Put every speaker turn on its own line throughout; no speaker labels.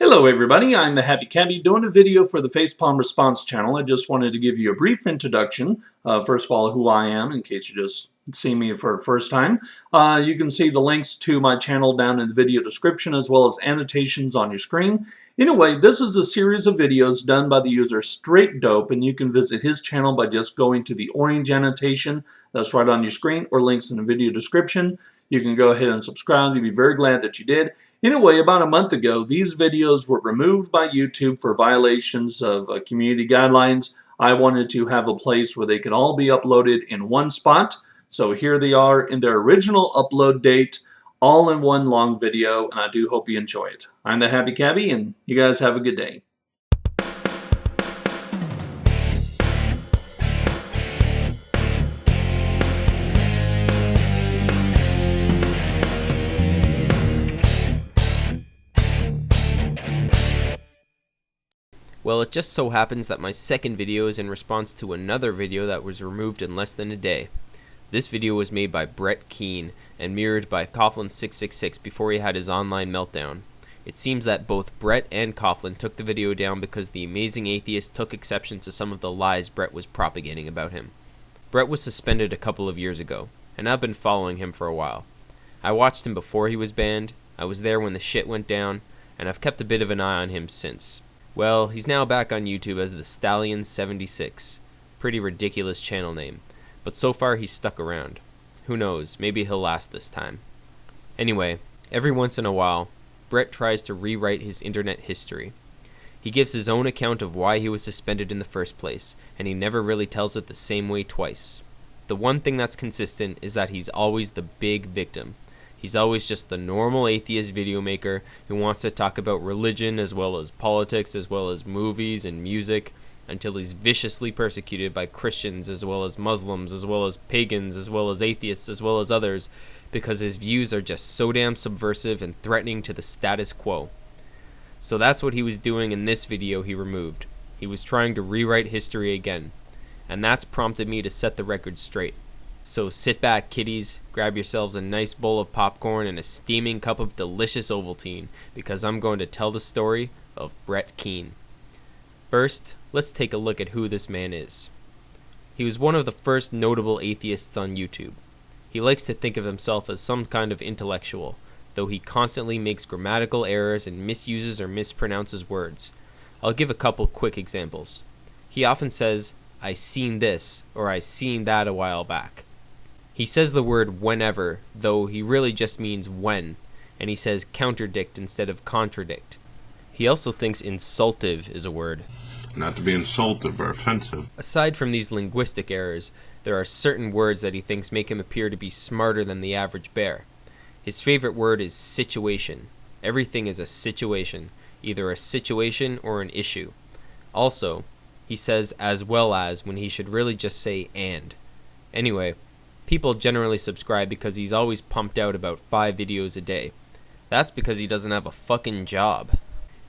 Hello everybody, I'm the Happy Cabby doing a video for the Facepalm Response channel. I just wanted to give you a brief introduction. First of all, who I am, in case you just see me for the first time. You can see the links to my channel down in the video description as well as annotations on your screen. Anyway, this is a series of videos done by the user StraightDope, and you can visit his channel by just going to the orange annotation that's right on your screen or links in the video description. You can go ahead and subscribe. You'll be very glad that you did. Anyway, about a month ago, these videos were removed by YouTube for violations of community guidelines. I wanted to have a place where they could all be uploaded in one spot. So here they are in their original upload date, all in one long video, and I do hope you enjoy it. I'm the Happy Cabby, and you guys have a good day.
Well, it just so happens that my second video is in response to another video that was removed in less than a day. This video was made by Brett Keane and mirrored by Coughlin666 before he had his online meltdown. It seems that both Brett and Coughlin took the video down because the amazing atheist took exception to some of the lies Brett was propagating about him. Brett was suspended a couple of years ago, and I've been following him for a while. I watched him before he was banned, I was there when the shit went down, and I've kept a bit of an eye on him since. Well, he's now back on YouTube as the Stallion76. Pretty ridiculous channel name. But so far he's stuck around. Who knows, maybe he'll last this time. Anyway, every once in a while, Brett tries to rewrite his internet history. He gives his own account of why he was suspended in the first place, and he never really tells it the same way twice. The one thing that's consistent is that he's always the big victim. He's always just the normal atheist video maker who wants to talk about religion as well as politics as well as movies and music until he's viciously persecuted by Christians as well as Muslims as well as pagans as well as atheists as well as others because his views are just so damn subversive and threatening to the status quo. So that's what he was doing in this video he removed. He was trying to rewrite history again. And that's prompted me to set the record straight. So sit back, kiddies, grab yourselves a nice bowl of popcorn and a steaming cup of delicious Ovaltine, because I'm going to tell the story of Brett Keane. First, let's take a look at who this man is. He was one of the first notable atheists on YouTube. He likes to think of himself as some kind of intellectual, though he constantly makes grammatical errors and misuses or mispronounces words. I'll give a couple quick examples. He often says, "I seen this," or "I seen that a while back." He says the word whenever, though he really just means when, and he says counterdict instead of contradict. He also thinks insultive is a word.
Not to be insultive or offensive.
Aside from these linguistic errors, there are certain words that he thinks make him appear to be smarter than the average bear. His favorite word is situation. Everything is a situation, either a situation or an issue. Also, he says as well as when he should really just say and. Anyway, people generally subscribe because he's always pumped out about 5 videos a day. That's because he doesn't have a fucking job.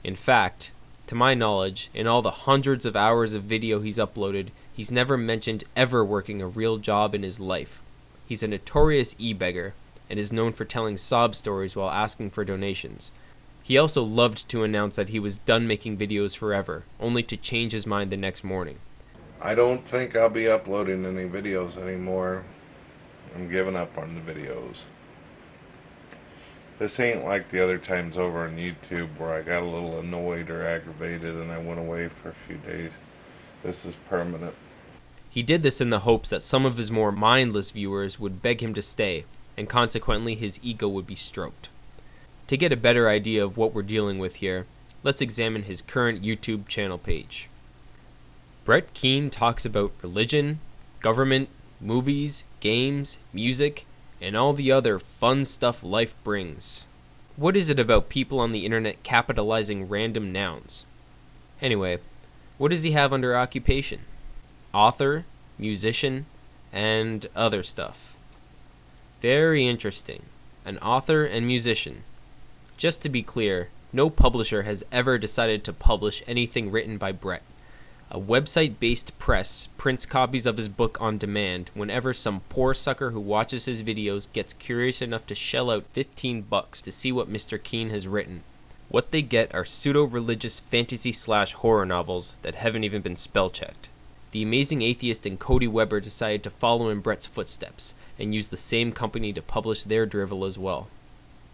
In fact, to my knowledge, in all the hundreds of hours of video he's uploaded, he's never mentioned ever working a real job in his life. He's a notorious e-beggar and is known for telling sob stories while asking for donations. He also loved to announce that he was done making videos forever, only to change his mind the next morning.
I don't think I'll be uploading any videos anymore. I'm giving up on the videos. This ain't like the other times over on YouTube where I got a little annoyed or aggravated and I went away for a few days. This is permanent.
He did this in the hopes that some of his more mindless viewers would beg him to stay, and consequently his ego would be stroked. To get a better idea of what we're dealing with here, let's examine his current YouTube channel page. Brett Keane talks about religion, government, movies, games, music, and all the other fun stuff life brings. What is it about people on the internet capitalizing random nouns? Anyway, what does he have under occupation? Author, musician, and other stuff. Very interesting. An author and musician. Just to be clear, no publisher has ever decided to publish anything written by Brett. A website-based press prints copies of his book on demand whenever some poor sucker who watches his videos gets curious enough to shell out $15 to see what Mr. Keane has written. What they get are pseudo-religious fantasy/horror novels that haven't even been spell-checked. The amazing atheist and Cody Weber decided to follow in Brett's footsteps and use the same company to publish their drivel as well.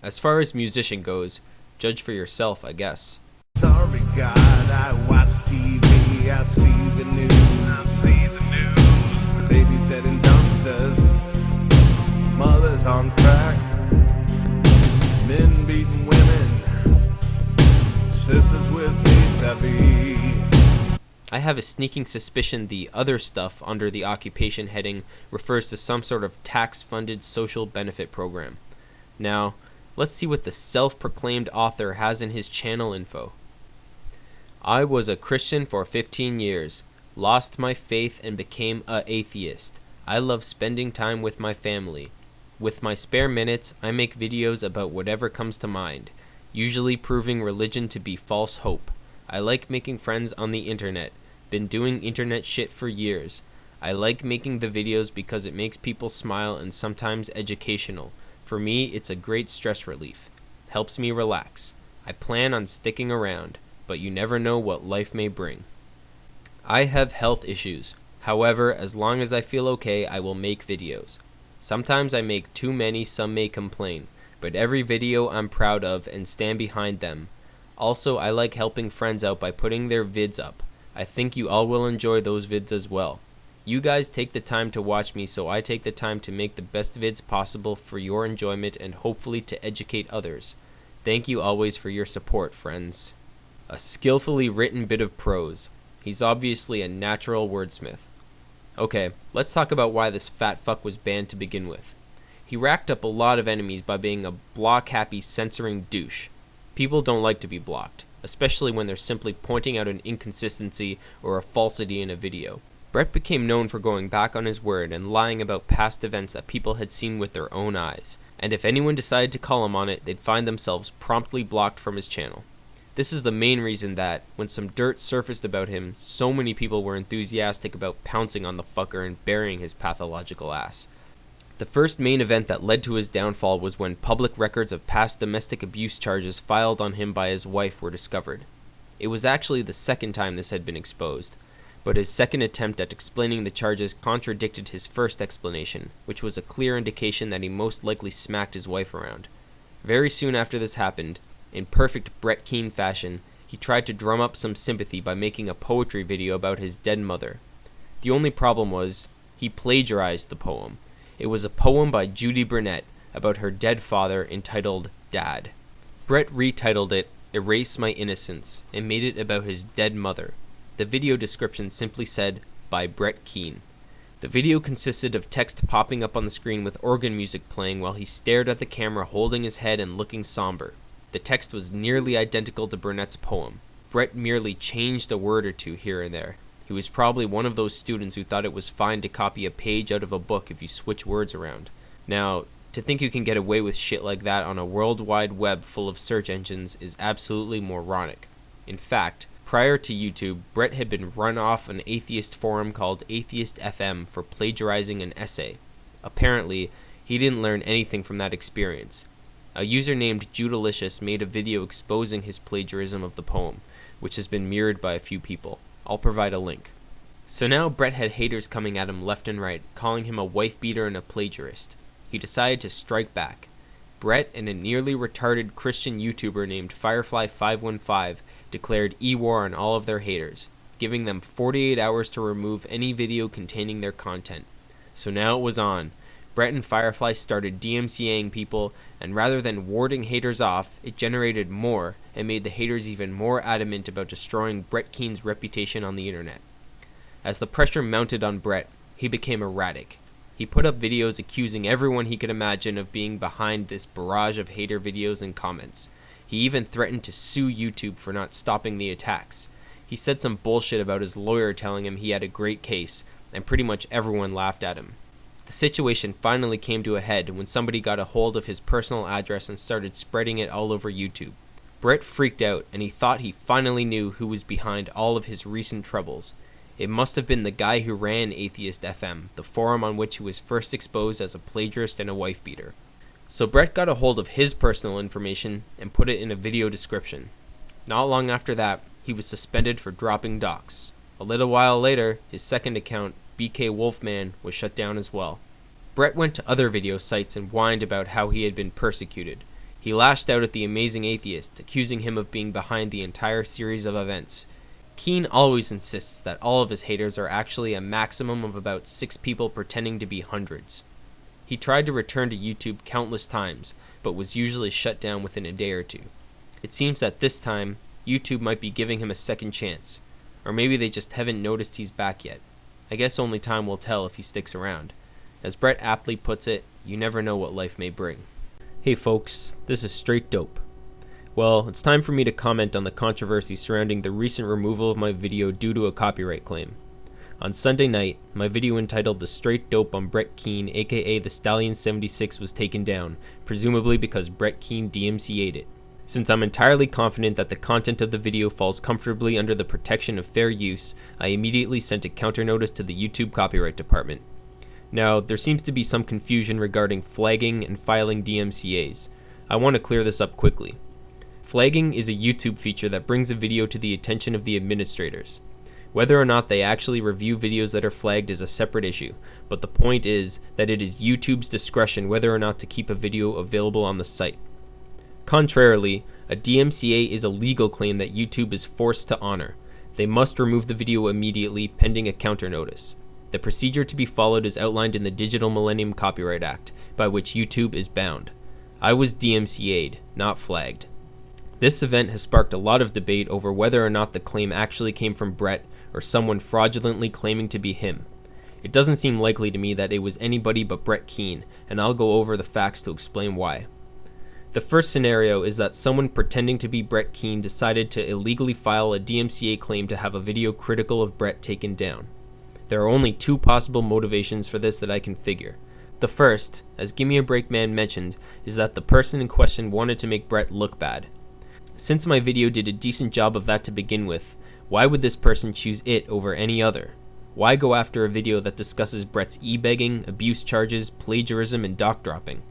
As far as musician goes, judge for yourself, I guess.
Sorry God, I watch TV, I see the news, babies dead in dumpsters, mothers on crack, men beating women, sisters with StraightDope.
I have a sneaking suspicion the other stuff under the occupation heading refers to some sort of tax-funded social benefit program. Now, let's see what the self-proclaimed author has in his channel info. I was a Christian for 15 years, lost my faith and became a atheist. I love spending time with my family. With my spare minutes, I make videos about whatever comes to mind, usually proving religion to be false hope. I like making friends on the internet. Been doing internet shit for years. I like making the videos because it makes people smile and sometimes educational. For me, it's a great stress relief. Helps me relax. I plan on sticking around, but you never know what life may bring. I have health issues. However, as long as I feel okay, I will make videos. Sometimes I make too many, some may complain, but every video I'm proud of and stand behind them. Also, I like helping friends out by putting their vids up. I think you all will enjoy those vids as well. You guys take the time to watch me, so I take the time to make the best vids possible for your enjoyment and hopefully to educate others. Thank you always for your support, friends. A skillfully written bit of prose. He's obviously a natural wordsmith. Okay, let's talk about why this fat fuck was banned to begin with. He racked up a lot of enemies by being a block-happy censoring douche. People don't like to be blocked, especially when they're simply pointing out an inconsistency or a falsity in a video. Brett became known for going back on his word and lying about past events that people had seen with their own eyes, and if anyone decided to call him on it, they'd find themselves promptly blocked from his channel. This is the main reason that, when some dirt surfaced about him, so many people were enthusiastic about pouncing on the fucker and burying his pathological ass. The first main event that led to his downfall was when public records of past domestic abuse charges filed on him by his wife were discovered. It was actually the second time this had been exposed, but his second attempt at explaining the charges contradicted his first explanation, which was a clear indication that he most likely smacked his wife around. Very soon after this happened, in perfect Brett Keane fashion, he tried to drum up some sympathy by making a poetry video about his dead mother. The only problem was, he plagiarized the poem. It was a poem by Judy Burnett about her dead father entitled Dad. Brett retitled it Erase My Innocence and made it about his dead mother. The video description simply said, by Brett Keane. The video consisted of text popping up on the screen with organ music playing while he stared at the camera holding his head and looking somber. The text was nearly identical to Burnett's poem. Brett merely changed a word or two here and there. He was probably one of those students who thought it was fine to copy a page out of a book if you switch words around. Now, to think you can get away with shit like that on a worldwide web full of search engines is absolutely moronic. In fact, prior to YouTube, Brett had been run off an atheist forum called Atheist.fm for plagiarizing an essay. Apparently, he didn't learn anything from that experience. A user named Judalicious made a video exposing his plagiarism of the poem, which has been mirrored by a few people. I'll provide a link. So now Brett had haters coming at him left and right, calling him a wife-beater and a plagiarist. He decided to strike back. Brett and a nearly retarded Christian YouTuber named Firefly515 declared e-war on all of their haters, giving them 48 hours to remove any video containing their content. So now it was on. Brett and Firefly started DMCAing people, and rather than warding haters off, it generated more and made the haters even more adamant about destroying Brett Keane's reputation on the internet. As the pressure mounted on Brett, he became erratic. He put up videos accusing everyone he could imagine of being behind this barrage of hater videos and comments. He even threatened to sue YouTube for not stopping the attacks. He said some bullshit about his lawyer telling him he had a great case, and pretty much everyone laughed at him. The situation finally came to a head when somebody got a hold of his personal address and started spreading it all over YouTube. Brett freaked out, and he thought he finally knew who was behind all of his recent troubles. It must have been the guy who ran Atheist.fm, the forum on which he was first exposed as a plagiarist and a wife-beater. So Brett got a hold of his personal information and put it in a video description. Not long after that, he was suspended for dropping docs. A little while later, his second account, BK Wolfman, was shut down as well. Brett went to other video sites and whined about how he had been persecuted. He lashed out at the Amazing Atheist, accusing him of being behind the entire series of events. Keane always insists that all of his haters are actually a maximum of about 6 people pretending to be hundreds. He tried to return to YouTube countless times, but was usually shut down within a day or two. It seems that this time, YouTube might be giving him a second chance. Or maybe they just haven't noticed he's back yet. I guess only time will tell if he sticks around. As Brett aptly puts it, you never know what life may bring. Hey folks, this is StraightDope. Well, it's time for me to comment on the controversy surrounding the recent removal of my video due to a copyright claim. On Sunday night, my video entitled The StraightDope on Brett Keane, aka the Stallion76, was taken down, presumably because Brett Keane DMCA'd it. Since I'm entirely confident that the content of the video falls comfortably under the protection of fair use, I immediately sent a counter notice to the YouTube copyright department. Now, there seems to be some confusion regarding flagging and filing DMCAs. I want to clear this up quickly. Flagging is a YouTube feature that brings a video to the attention of the administrators. Whether or not they actually review videos that are flagged is a separate issue, but the point is that it is YouTube's discretion whether or not to keep a video available on the site. Contrarily, a DMCA is a legal claim that YouTube is forced to honor. They must remove the video immediately, pending a counter notice. The procedure to be followed is outlined in the Digital Millennium Copyright Act, by which YouTube is bound. I was DMCA'd, not flagged. This event has sparked a lot of debate over whether or not the claim actually came from Brett or someone fraudulently claiming to be him. It doesn't seem likely to me that it was anybody but Brett Keane, and I'll go over the facts to explain why. The first scenario is that someone pretending to be Brett Keane decided to illegally file a DMCA claim to have a video critical of Brett taken down. There are only 2 possible motivations for this that I can figure. The first, as Gimme a Break Man mentioned, is that the person in question wanted to make Brett look bad. Since my video did a decent job of that to begin with, why would this person choose it over any other? Why go after a video that discusses Brett's e-begging, abuse charges, plagiarism, and doc dropping?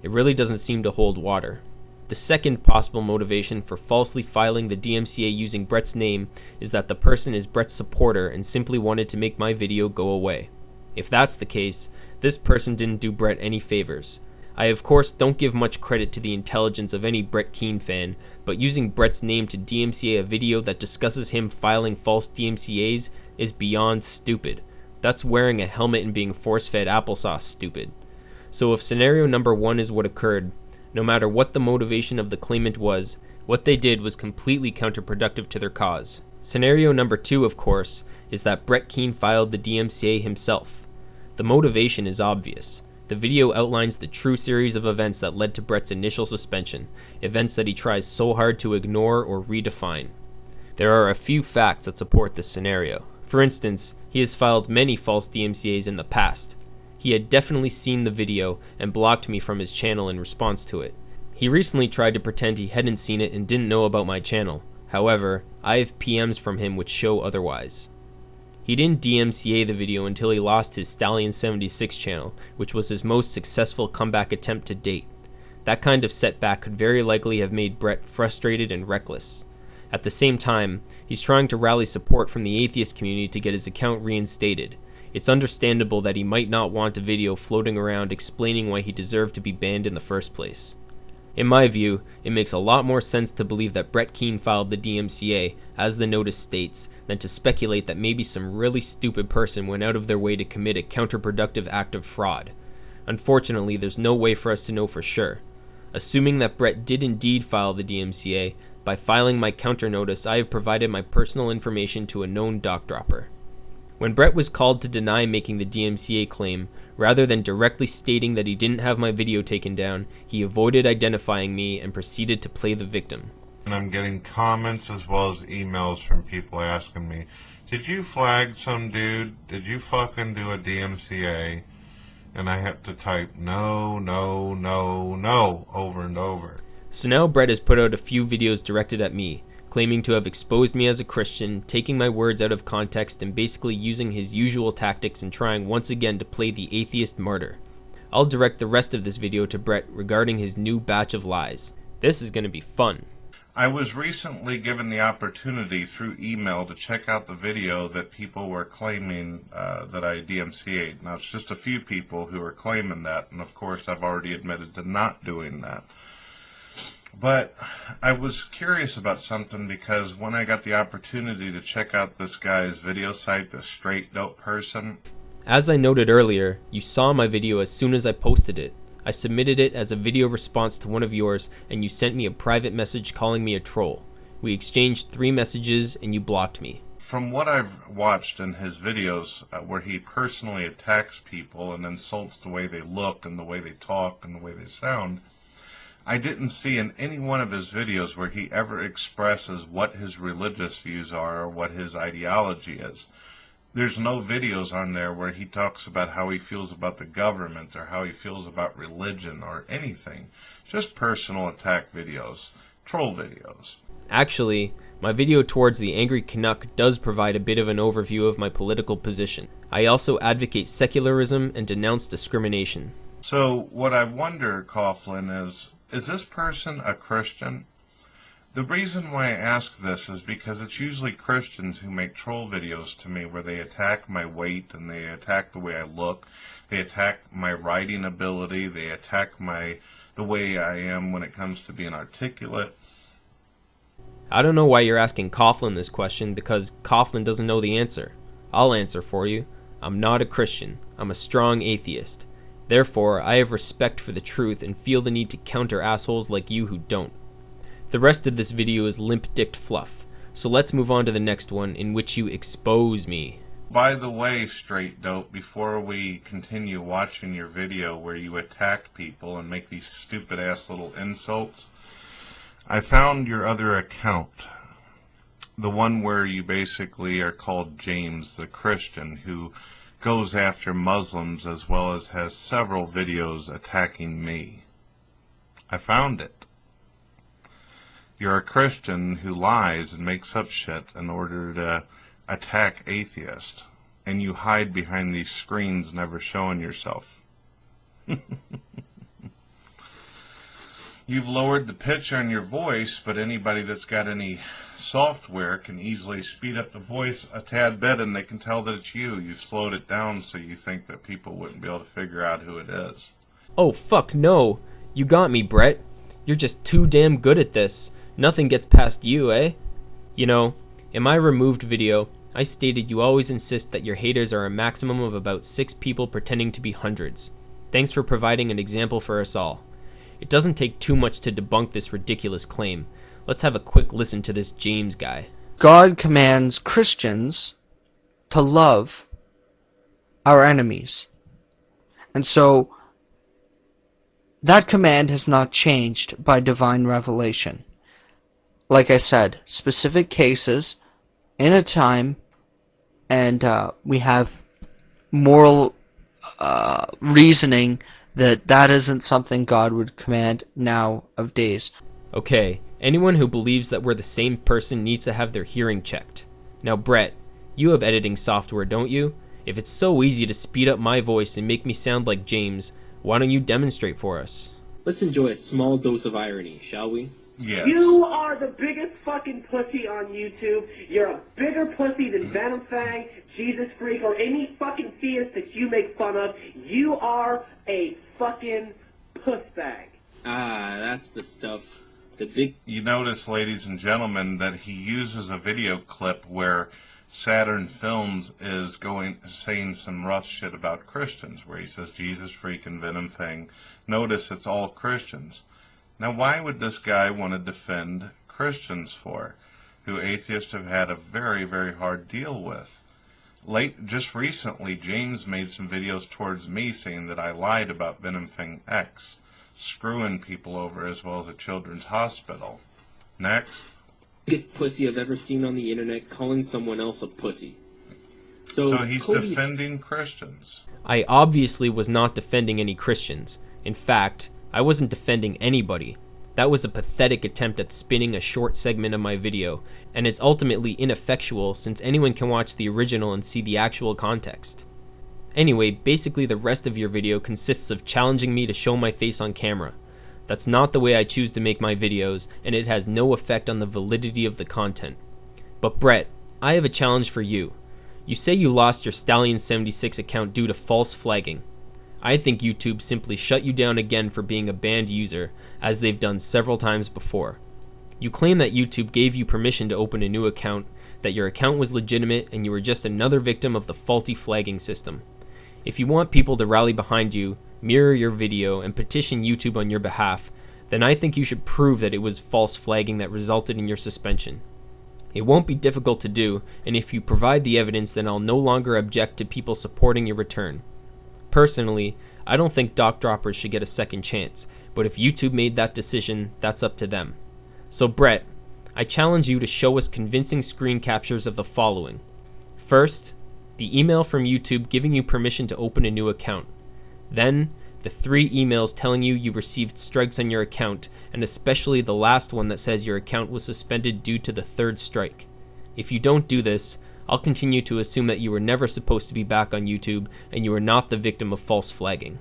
It really doesn't seem to hold water. The second possible motivation for falsely filing the DMCA using Brett's name is that the person is Brett's supporter and simply wanted to make my video go away. If that's the case, this person didn't do Brett any favors. I of course don't give much credit to the intelligence of any Brett Keane fan, but using Brett's name to DMCA a video that discusses him filing false DMCAs is beyond stupid. That's wearing a helmet and being force-fed applesauce stupid. So if scenario number 1 is what occurred, no matter what the motivation of the claimant was, what they did was completely counterproductive to their cause. Scenario number 2, of course, is that Brett Keane filed the DMCA himself. The motivation is obvious. The video outlines the true series of events that led to Brett's initial suspension, events that he tries so hard to ignore or redefine. There are a few facts that support this scenario. For instance, he has filed many false DMCAs in the past. He had definitely seen the video and blocked me from his channel in response to it. He recently tried to pretend he hadn't seen it and didn't know about my channel. However, I have PMs from him which show otherwise. He didn't DMCA the video until he lost his Stallion76 channel, which was his most successful comeback attempt to date. That kind of setback could very likely have made Brett frustrated and reckless. At the same time, he's trying to rally support from the atheist community to get his account reinstated. It's understandable that he might not want a video floating around explaining why he deserved to be banned in the first place. In my view, it makes a lot more sense to believe that Brett Keane filed the DMCA, as the notice states, than to speculate that maybe some really stupid person went out of their way to commit a counterproductive act of fraud. Unfortunately, there's no way for us to know for sure. Assuming that Brett did indeed file the DMCA, by filing my counter notice, I have provided my personal information to a known doc dropper. When Brett was called to deny making the DMCA claim, rather than directly stating that he didn't have my video taken down, he avoided identifying me and proceeded to play the victim.
And I'm getting comments as well as emails from people asking me, did you flag some dude? Did you fucking do a DMCA? And I have to type no, no, no, no over and over.
So now Brett has put out a few videos directed at me, claiming to have exposed me as a Christian, taking my words out of context, and basically using his usual tactics and trying once again to play the atheist martyr. I'll direct the rest of this video to Brett regarding his new batch of lies. This is going to be fun.
I was recently given the opportunity through email to check out the video that people were claiming that I DMCA'd. Now, it's just a few people who are claiming that, and of course I've already admitted to not doing that. But I was curious about something, because when I got the opportunity to check out this guy's video site, the StraightDope person.
As I noted earlier, you saw my video as soon as I posted it. I submitted it as a video response to one of yours, and you sent me a private message calling me a troll. We exchanged 3 messages and you blocked me.
From what I've watched in his videos where he personally attacks people and insults the way they look and the way they talk and the way they sound, I didn't see in any one of his videos where he ever expresses what his religious views are or what his ideology is. There's no videos on there where he talks about how he feels about the government or how he feels about religion or anything. Just personal attack videos, troll videos.
Actually, my video towards the Angry Canuck does provide a bit of an overview of my political position. I also advocate secularism and denounce discrimination.
So what I wonder, Coughlin, is this person a Christian? The reason why I ask this is because it's usually Christians who make troll videos to me where they attack my weight and they attack the way I look, they attack my writing ability, they attack the way I am when it comes to being articulate.
I don't know why you're asking Coughlin this question, because Coughlin doesn't know the answer. I'll answer for you. I'm not a Christian. I'm a strong atheist. Therefore, I have respect for the truth and feel the need to counter assholes like you who don't. The rest of this video is limp-dicked fluff, so let's move on to the next one, in which you expose me.
By the way, StraightDope, before we continue watching your video where you attack people and make these stupid-ass little insults, I found your other account, the one where you basically are called James the Christian, who goes after Muslims as well as has several videos attacking me. I found it. You're a Christian who lies and makes up shit in order to attack atheists, and you hide behind these screens never showing yourself. You've lowered the pitch on your voice, but anybody that's got any software can easily speed up the voice a tad bit, and they can tell that it's you. You've slowed it down so you think that people wouldn't be able to figure out who it is.
Oh fuck no. You got me, Brett. You're just too damn good at this. Nothing gets past you, eh? You know, in my removed video, I stated you always insist that your haters are a maximum of about 6 people pretending to be hundreds. Thanks for providing an example for us all. It doesn't take too much to debunk this ridiculous claim. Let's have a quick listen to this James guy.
God commands Christians to love our enemies. And so, that command has not changed by divine revelation. Like I said, specific cases in a time, and we have moral reasoning that isn't something God would command now of days.
Okay, anyone who believes that we're the same person needs to have their hearing checked. Now Brett, you have editing software, don't you? If it's so easy to speed up my voice and make me sound like James, why don't you demonstrate for us?
Let's enjoy a small dose of irony, shall we?
Yeah.
You are the biggest fucking pussy on YouTube. You're a bigger pussy than Venom Fang, Jesus Freak, or any fucking theist that you make fun of. You are a fucking pussbag.
Ah, that's the stuff. The big...
You notice, ladies and gentlemen, that he uses a video clip where Saturn Films is saying some rough shit about Christians, where he says Jesus Freak and Venom Fang. Notice it's all Christians. Now, why would this guy want to defend Christians for, who atheists have had a very, very hard deal with? Just recently, James made some videos towards me saying that I lied about Venom Fang X, screwing people over as well as a children's hospital. Next.
Biggest pussy I've ever seen on the internet calling someone else a pussy. So
he's
Cody...
defending Christians.
I obviously was not defending any Christians. In fact, I wasn't defending anybody. That was a pathetic attempt at spinning a short segment of my video, and it's ultimately ineffectual since anyone can watch the original and see the actual context. Anyway, basically the rest of your video consists of challenging me to show my face on camera. That's not the way I choose to make my videos, and it has no effect on the validity of the content. But Brett, I have a challenge for you. You say you lost your Stallion76 account due to false flagging. I think YouTube simply shut you down again for being a banned user, as they've done several times before. You claim that YouTube gave you permission to open a new account, that your account was legitimate, and you were just another victim of the faulty flagging system. If you want people to rally behind you, mirror your video, and petition YouTube on your behalf, then I think you should prove that it was false flagging that resulted in your suspension. It won't be difficult to do, and if you provide the evidence, then I'll no longer object to people supporting your return. Personally, I don't think doc droppers should get a second chance, but if YouTube made that decision, that's up to them. So Brett, I challenge you to show us convincing screen captures of the following. First, the email from YouTube giving you permission to open a new account. Then, the 3 emails telling you you received strikes on your account, and especially the last one that says your account was suspended due to the 3rd strike. If you don't do this, I'll continue to assume that you were never supposed to be back on YouTube, and you are not the victim of false flagging.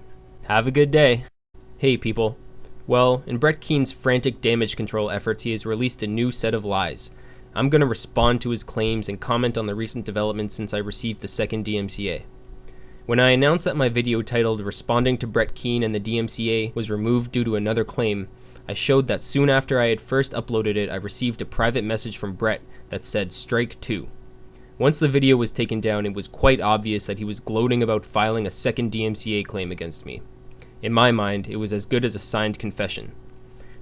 Have a good day. Hey people. Well, in Brett Keane's frantic damage control efforts, he has released a new set of lies. I'm going to respond to his claims and comment on the recent developments since I received the 2nd DMCA. When I announced that my video titled Responding to Brett Keane and the DMCA was removed due to another claim, I showed that soon after I had first uploaded it, I received a private message from Brett that said Straightd0pe. Once the video was taken down, it was quite obvious that he was gloating about filing a 2nd DMCA claim against me. In my mind, it was as good as a signed confession.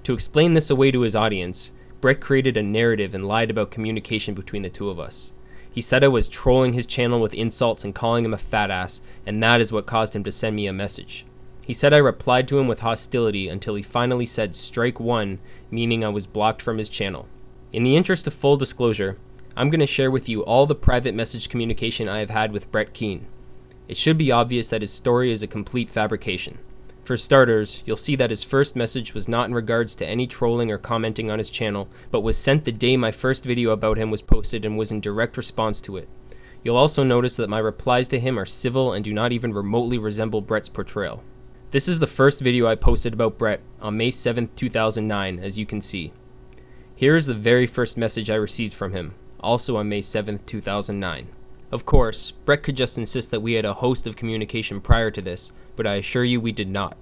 To explain this away to his audience, Brett created a narrative and lied about communication between the two of us. He said I was trolling his channel with insults and calling him a fat ass, and that is what caused him to send me a message. He said I replied to him with hostility until he finally said strike 1, meaning I was blocked from his channel. In the interest of full disclosure, I'm going to share with you all the private message communication I have had with Brett Keane. It should be obvious that his story is a complete fabrication. For starters, you'll see that his first message was not in regards to any trolling or commenting on his channel, but was sent the day my first video about him was posted and was in direct response to it. You'll also notice that my replies to him are civil and do not even remotely resemble Brett's portrayal. This is the first video I posted about Brett on May 7th, 2009, as you can see. Here is the very first message I received from him, also on May 7th, 2009. Of course, Brett could just insist that we had a host of communication prior to this, but I assure you we did not.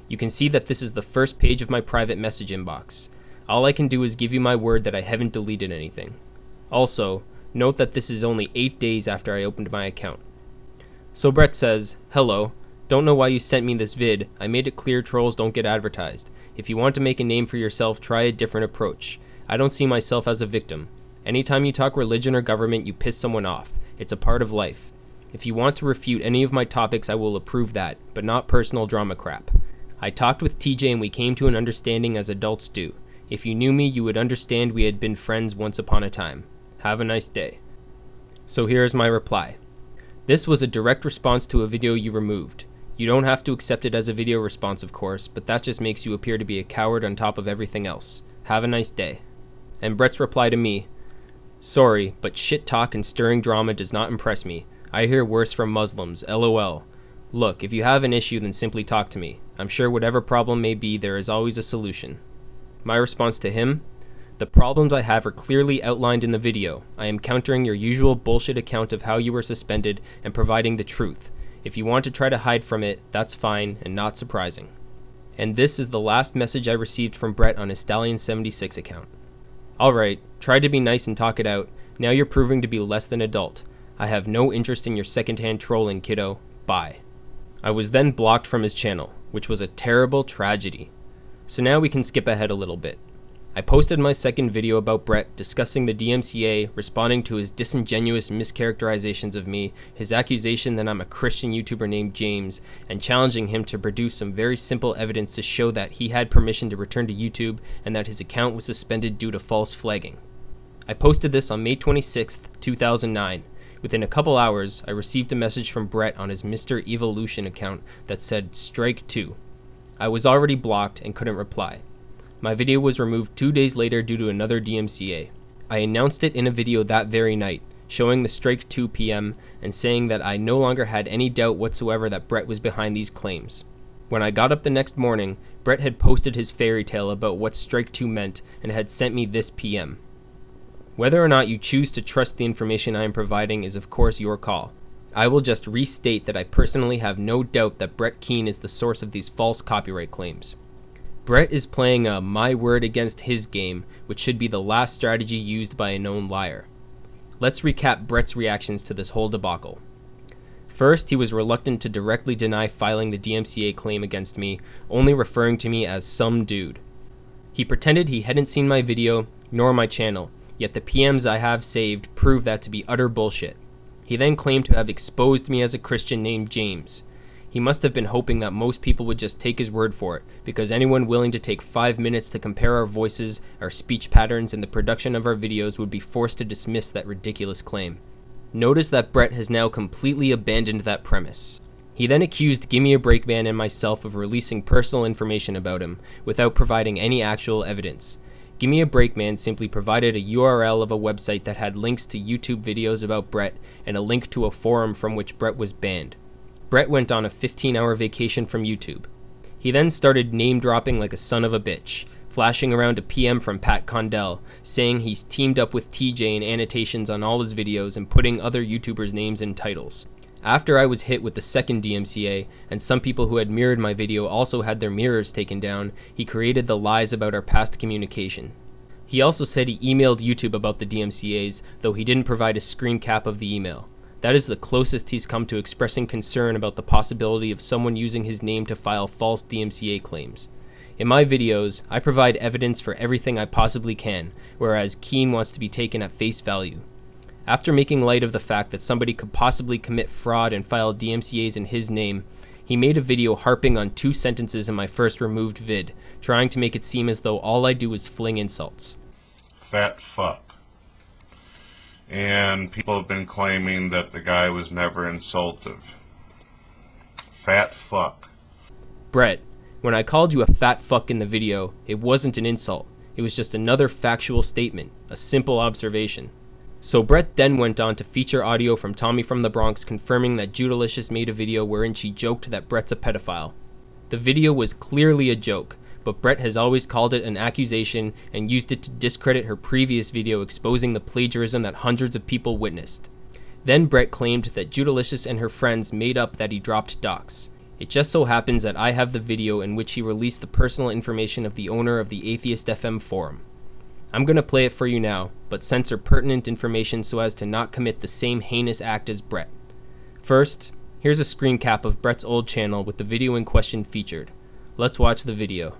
You can see that this is the first page of my private message inbox. All I can do is give you my word that I haven't deleted anything. Also, note that this is only 8 days after I opened my account. So Brett says, "Hello, don't know why you sent me this vid. I made it clear trolls don't get advertised. If you want to make a name for yourself, try a different approach. I don't see myself as a victim. Anytime you talk religion or government, you piss someone off. It's a part of life. If you want to refute any of my topics, I will approve that, but not personal drama crap. I talked with TJ and we came to an understanding as adults do. If you knew me, you would understand we had been friends once upon a time. Have a nice day." So here is my reply. This was a direct response to a video you removed. You don't have to accept it as a video response, of course, but that just makes you appear to be a coward on top of everything else. Have a nice day. And Brett's reply to me, "Sorry, but shit talk and stirring drama does not impress me. I hear worse from Muslims, lol. Look, if you have an issue, then simply talk to me. I'm sure whatever problem may be, there is always a solution." My response to him, "The problems I have are clearly outlined in the video. I am countering your usual bullshit account of how you were suspended and providing the truth. If you want to try to hide from it, that's fine and not surprising." And this is the last message I received from Brett on his Stallion76 account. "Alright, tried to be nice and talk it out. Now you're proving to be less than adult. I have no interest in your secondhand trolling, kiddo. Bye." I was then blocked from his channel, which was a terrible tragedy. So now we can skip ahead a little bit. I posted my second video about Brett discussing the DMCA, responding to his disingenuous mischaracterizations of me, his accusation that I'm a Christian YouTuber named James, and challenging him to produce some very simple evidence to show that he had permission to return to YouTube and that his account was suspended due to false flagging. I posted this on May 26th, 2009. Within a couple hours, I received a message from Brett on his Mr. Evolution account that said Straightd0pe. I was already blocked and couldn't reply. My video was removed 2 days later due to another DMCA. I announced it in a video that very night, showing the Straightd0pe PM and saying that I no longer had any doubt whatsoever that Brett was behind these claims. When I got up the next morning, Brett had posted his fairy tale about what Straightd0pe meant and had sent me this PM. Whether or not you choose to trust the information I am providing is of course your call. I will just restate that I personally have no doubt that Brett Keane is the source of these false copyright claims. Brett is playing a my word against his game, which should be the last strategy used by a known liar. Let's recap Brett's reactions to this whole debacle. First, he was reluctant to directly deny filing the DMCA claim against me, only referring to me as some dude. He pretended he hadn't seen my video, nor my channel, yet the PMs I have saved prove that to be utter bullshit. He then claimed to have exposed me as a Christian named James. He must have been hoping that most people would just take his word for it, because anyone willing to take 5 minutes to compare our voices, our speech patterns, and the production of our videos would be forced to dismiss that ridiculous claim. Notice that Brett has now completely abandoned that premise. He then accused Gimme a Break Man and myself of releasing personal information about him, without providing any actual evidence. Gimme a Break Man simply provided a URL of a website that had links to YouTube videos about Brett and a link to a forum from which Brett was banned. Brett went on a 15-hour vacation from YouTube. He then started name-dropping like a son of a bitch, flashing around a PM from Pat Condell, saying he's teamed up with TJ in annotations on all his videos and putting other YouTubers' names in titles. After I was hit with the second DMCA, and some people who had mirrored my video also had their mirrors taken down, he created the lies about our past communication. He also said he emailed YouTube about the DMCAs, though he didn't provide a screen cap of the email. That is the closest he's come to expressing concern about the possibility of someone using his name to file false DMCA claims. In my videos, I provide evidence for everything I possibly can, whereas Keane wants to be taken at face value. After making light of the fact that somebody could possibly commit fraud and file DMCAs in his name, he made a video harping on 2 sentences in my first removed vid, trying to make it seem as though all I do is fling insults.
Fat fuck. And people have been claiming that the guy was never insultive. Fat fuck.
Brett, when I called you a fat fuck in the video, it wasn't an insult. It was just another factual statement, a simple observation. So Brett then went on to feature audio from Tommy from the Bronx confirming that Judalicious made a video wherein she joked that Brett's a pedophile. The video was clearly a joke, but Brett has always called it an accusation and used it to discredit her previous video exposing the plagiarism that hundreds of people witnessed. Then Brett claimed that Judalicious and her friends made up that he dropped docs. It just so happens that I have the video in which he released the personal information of the owner of the Atheist FM forum. I'm gonna play it for you now, but censor pertinent information so as to not commit the same heinous act as Brett. First, here's a screen cap of Brett's old channel with the video in question featured. Let's watch the video.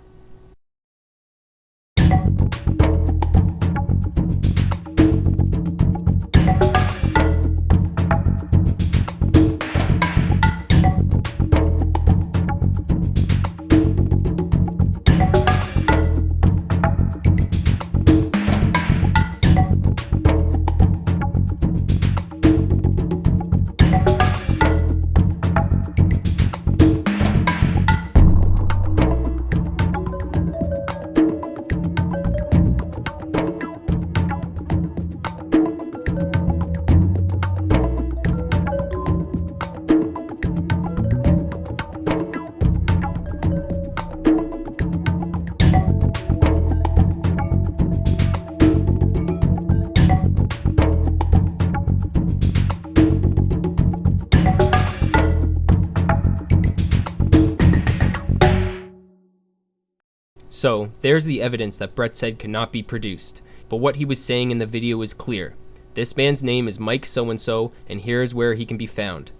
So, there's the evidence that Brett said could not be produced, but what he was saying in the video is clear. This man's name is Mike so-and-so, and here's where he can be found.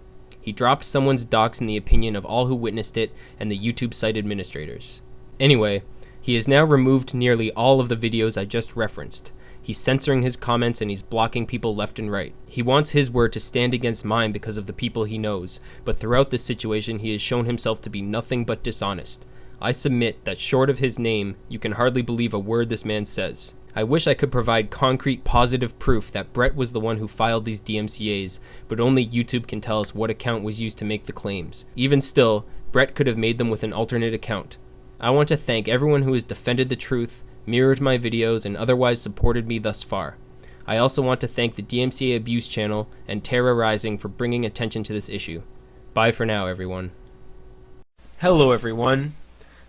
He dropped someone's docs in the opinion of all who witnessed it and the YouTube site administrators. Anyway, he has now removed nearly all of the videos I just referenced. He's censoring his comments and he's blocking people left and right. He wants his word to stand against mine because of the people he knows, but throughout this situation he has shown himself to be nothing but dishonest. I submit that short of his name, you can hardly believe a word this man says. I wish I could provide concrete positive proof that Brett was the one who filed these DMCAs, but only YouTube can tell us what account was used to make the claims. Even still, Brett could have made them with an alternate account. I want to thank everyone who has defended the truth, mirrored my videos, and otherwise supported me thus far. I also want to thank the DMCA Abuse channel and Terra Rising for bringing attention to this issue. Bye for now, everyone. Hello, everyone.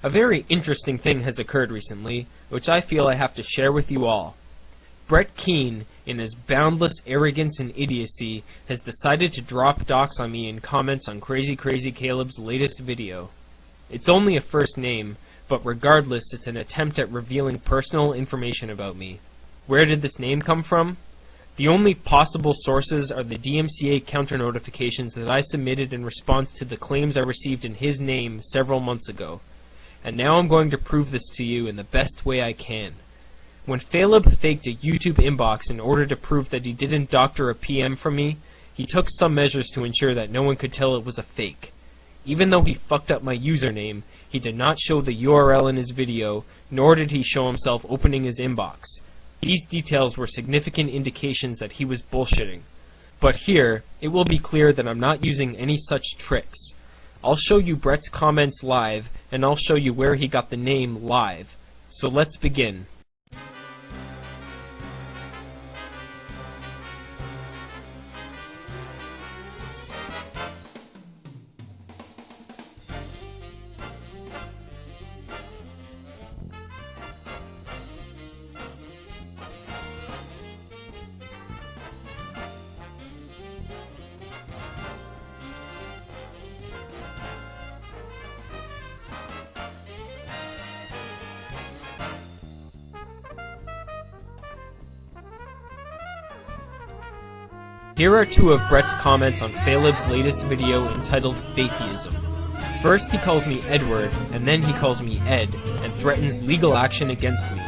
A very interesting thing has occurred recently, which I feel I have to share with you all. Brett Keane, in his boundless arrogance and idiocy, has decided to drop docs on me in comments on Crazy Caleb's latest video. It's only a first name, but regardless, it's an attempt at revealing personal information about me. Where did this name come from? The only possible sources are the DMCA counter notifications that I submitted in response to the claims I received in his name several months ago. And now I'm going to prove this to you in the best way I can. When Caleb faked a YouTube inbox in order to prove that he didn't doctor a PM from me, he took some measures to ensure that no one could tell it was a fake. Even though he fucked up my username, he did not show the URL in his video, nor did he show himself opening his inbox. These details were significant indications that he was bullshitting. But here, it will be clear that I'm not using any such tricks. I'll show you Brett's comments live, and I'll show you where he got the name live. So let's begin. Here are two of Brett's comments on Caleb's latest video entitled Fatheism. First he calls me Edward, and then he calls me Ed, and threatens legal action against me.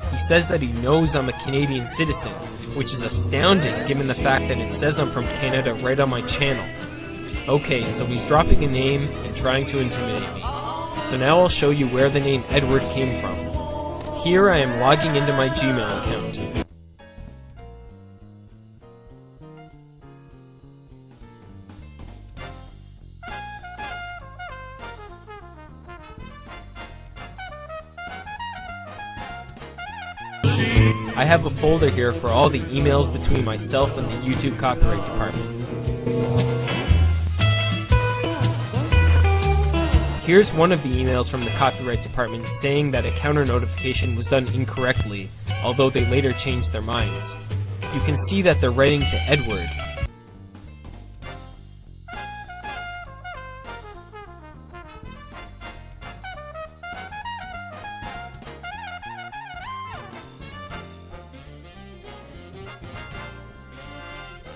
He says that he knows I'm a Canadian citizen, which is astounding given the fact that it says I'm from Canada right on my channel. Okay, so he's dropping a name and trying to intimidate me. So now I'll show you where the name Edward came from. Here I am logging into my Gmail account. I have a folder here for all the emails between myself and the YouTube copyright department. Here's one of the emails from the copyright department saying that a counter notification was done incorrectly, although they later changed their minds. You can see that they're writing to Edward.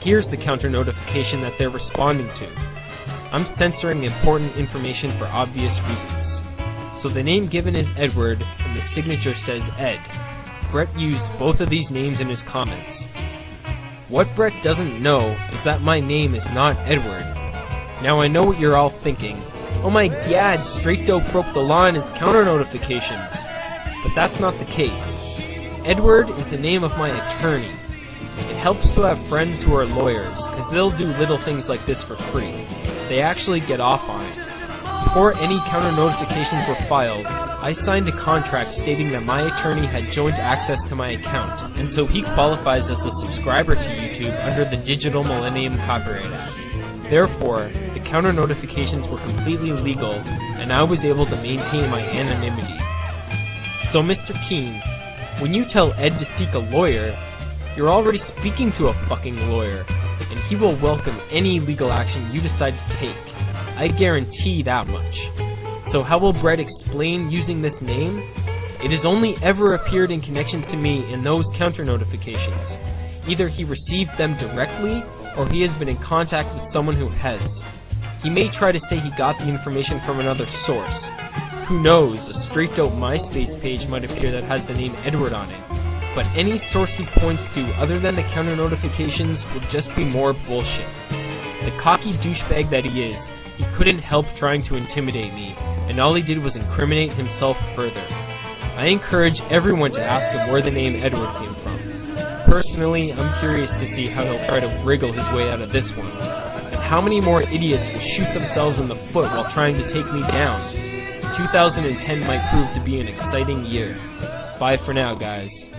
Here's the counter notification that they're responding to. I'm censoring important information for obvious reasons. So the name given is Edward, and the signature says Ed. Brett used both of these names in his comments. What Brett doesn't know is that my name is not Edward. Now I know what you're all thinking. Oh my god, StraightDope broke the law in his counter notifications. But that's not the case. Edward is the name of my attorney. It helps to have friends who are lawyers, because they'll do little things like this for free. They actually get off on it. Before any counter notifications were filed, I signed a contract stating that my attorney had joint access to my account, and so he qualifies as the subscriber to YouTube under the Digital Millennium Copyright Act. Therefore, the counter notifications were completely legal, and I was able to maintain my anonymity. So Mr. Keane, when you tell Ed to seek a lawyer, you're already speaking to a fucking lawyer, and he will welcome any legal action you decide to take. I guarantee that much. So how will Brett explain using this name? It has only ever appeared in connection to me in those counter notifications. Either he received them directly, or he has been in contact with someone who has. He may try to say he got the information from another source. Who knows, a StraightDope MySpace page might appear that has the name Edward on it. But any source he points to other than the counter notifications will just be more bullshit. The cocky douchebag that he is, he couldn't help trying to intimidate me, and all he did was incriminate himself further. I encourage everyone to ask him where the name Edward came from. Personally, I'm curious to see how he'll try to wriggle his way out of this one, and how many more idiots will shoot themselves in the foot while trying to take me down. 2010 might prove to be an exciting year. Bye for now, guys.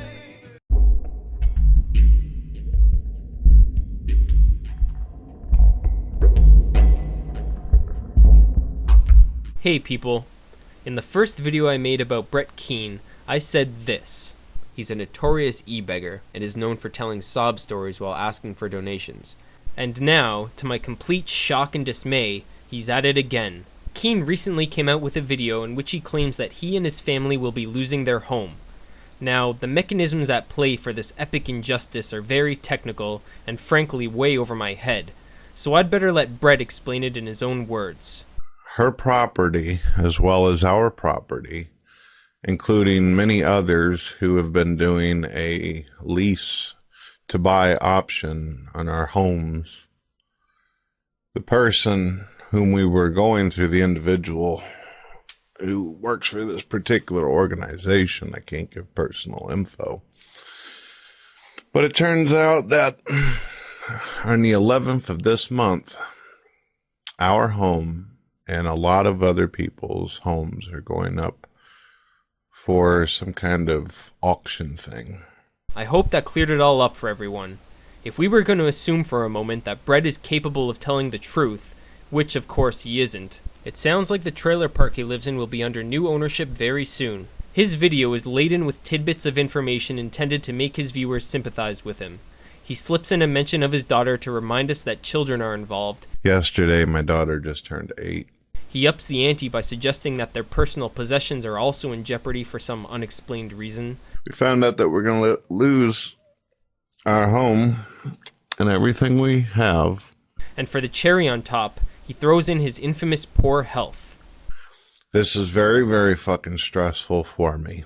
Hey people, in the first video I made about Brett Keane, I said this. He's a notorious e-beggar and is known for telling sob stories while asking for donations. And now, to my complete shock and dismay, he's at it again. Keane recently came out with a video in which he claims that he and his family will be losing their home. Now, the mechanisms at play for this epic injustice are very technical and frankly way over my head, so I'd better let Brett explain it in his own words.
Her property, as well as our property, including many others who have been doing a lease to buy option on our homes. The person whom we were going through, the individual who works for this particular organization, I can't give personal info, but it turns out that on the 11th of this month, our home and a lot of other people's homes are going up for some kind of auction thing.
I hope that cleared it all up for everyone. If we were going to assume for a moment that Brett is capable of telling the truth, which of course he isn't, it sounds like the trailer park he lives in will be under new ownership very soon. His video is laden with tidbits of information intended to make his viewers sympathize with him. He slips in a mention of his daughter to remind us that children are involved.
Yesterday, my daughter just turned 8.
He ups the ante by suggesting that their personal possessions are also in jeopardy for some unexplained reason.
We found out that we're going to lose our home and everything we have.
And for the cherry on top, he throws in his infamous poor health.
This is very, very fucking stressful for me.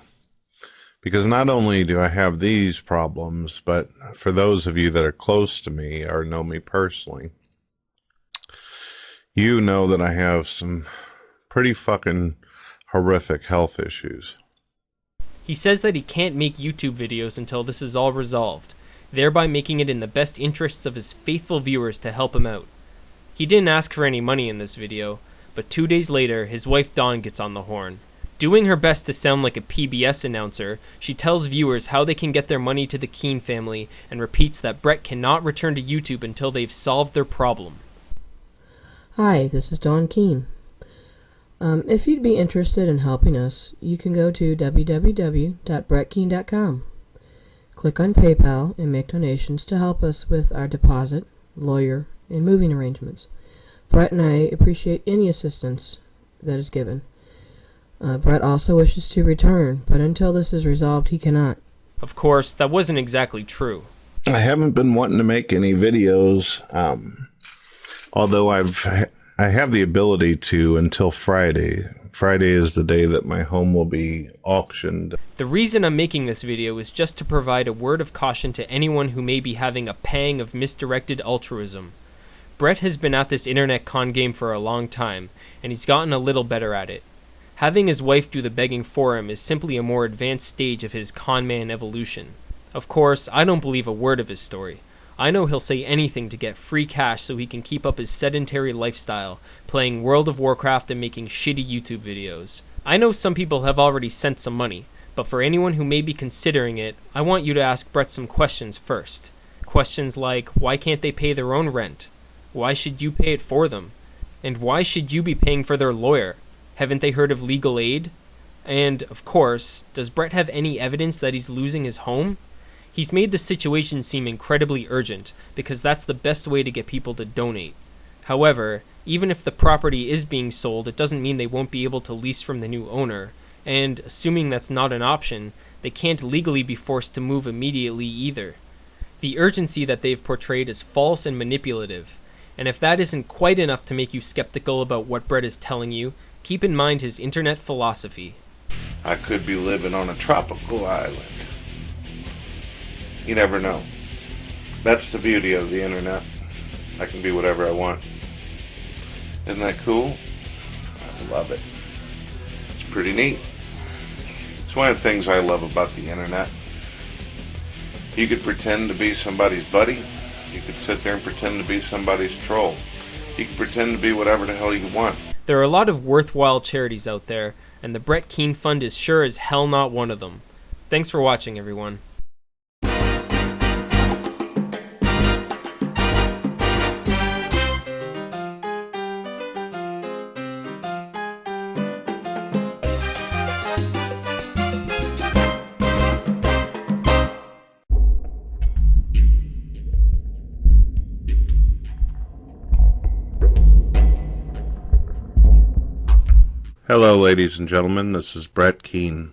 Because not only do I have these problems, but for those of you that are close to me or know me personally, you know that I have some pretty fucking horrific health issues.
He says that he can't make YouTube videos until this is all resolved, thereby making it in the best interests of his faithful viewers to help him out. He didn't ask for any money in this video, but 2 days later, his wife Dawn gets on the horn. Doing her best to sound like a PBS announcer, she tells viewers how they can get their money to the Keane family and repeats that Brett cannot return to YouTube until they've solved their problem.
Hi, this is Dawn Keane. If you'd be interested in helping us, you can go to www.brettkeane.com. Click on PayPal and make donations to help us with our deposit, lawyer, and moving arrangements. Brett and I appreciate any assistance that is given. Brett also wishes to return, but until this is resolved, he cannot.
Of course, that wasn't exactly true.
I haven't been wanting to make any videos, although I have the ability to until Friday. Friday is the day that my home will be auctioned.
The reason I'm making this video is just to provide a word of caution to anyone who may be having a pang of misdirected altruism. Brett has been at this internet con game for a long time, and he's gotten a little better at it. Having his wife do the begging for him is simply a more advanced stage of his con man evolution. Of course, I don't believe a word of his story. I know he'll say anything to get free cash so he can keep up his sedentary lifestyle, playing World of Warcraft and making shitty YouTube videos. I know some people have already sent some money, but for anyone who may be considering it, I want you to ask Brett some questions first. Questions like, why can't they pay their own rent? Why should you pay it for them? And why should you be paying for their lawyer? Haven't they heard of legal aid? And, of course, does Brett have any evidence that he's losing his home? He's made the situation seem incredibly urgent, because that's the best way to get people to donate. However, even if the property is being sold, it doesn't mean they won't be able to lease from the new owner, and, assuming that's not an option, they can't legally be forced to move immediately either. The urgency that they've portrayed is false and manipulative, and if that isn't quite enough to make you skeptical about what Brett is telling you, keep in mind his internet philosophy.
I could be living on a tropical island. You never know. That's the beauty of the internet. I can be whatever I want. Isn't that cool? I love it. It's pretty neat. It's one of the things I love about the internet. You could pretend to be somebody's buddy. You could sit there and pretend to be somebody's troll. You could pretend to be whatever the hell you want.
There are a lot of worthwhile charities out there, and the Brett Keane Fund is sure as hell not one of them. Thanks for watching, everyone.
Hello, ladies and gentlemen. This is Brett Keane.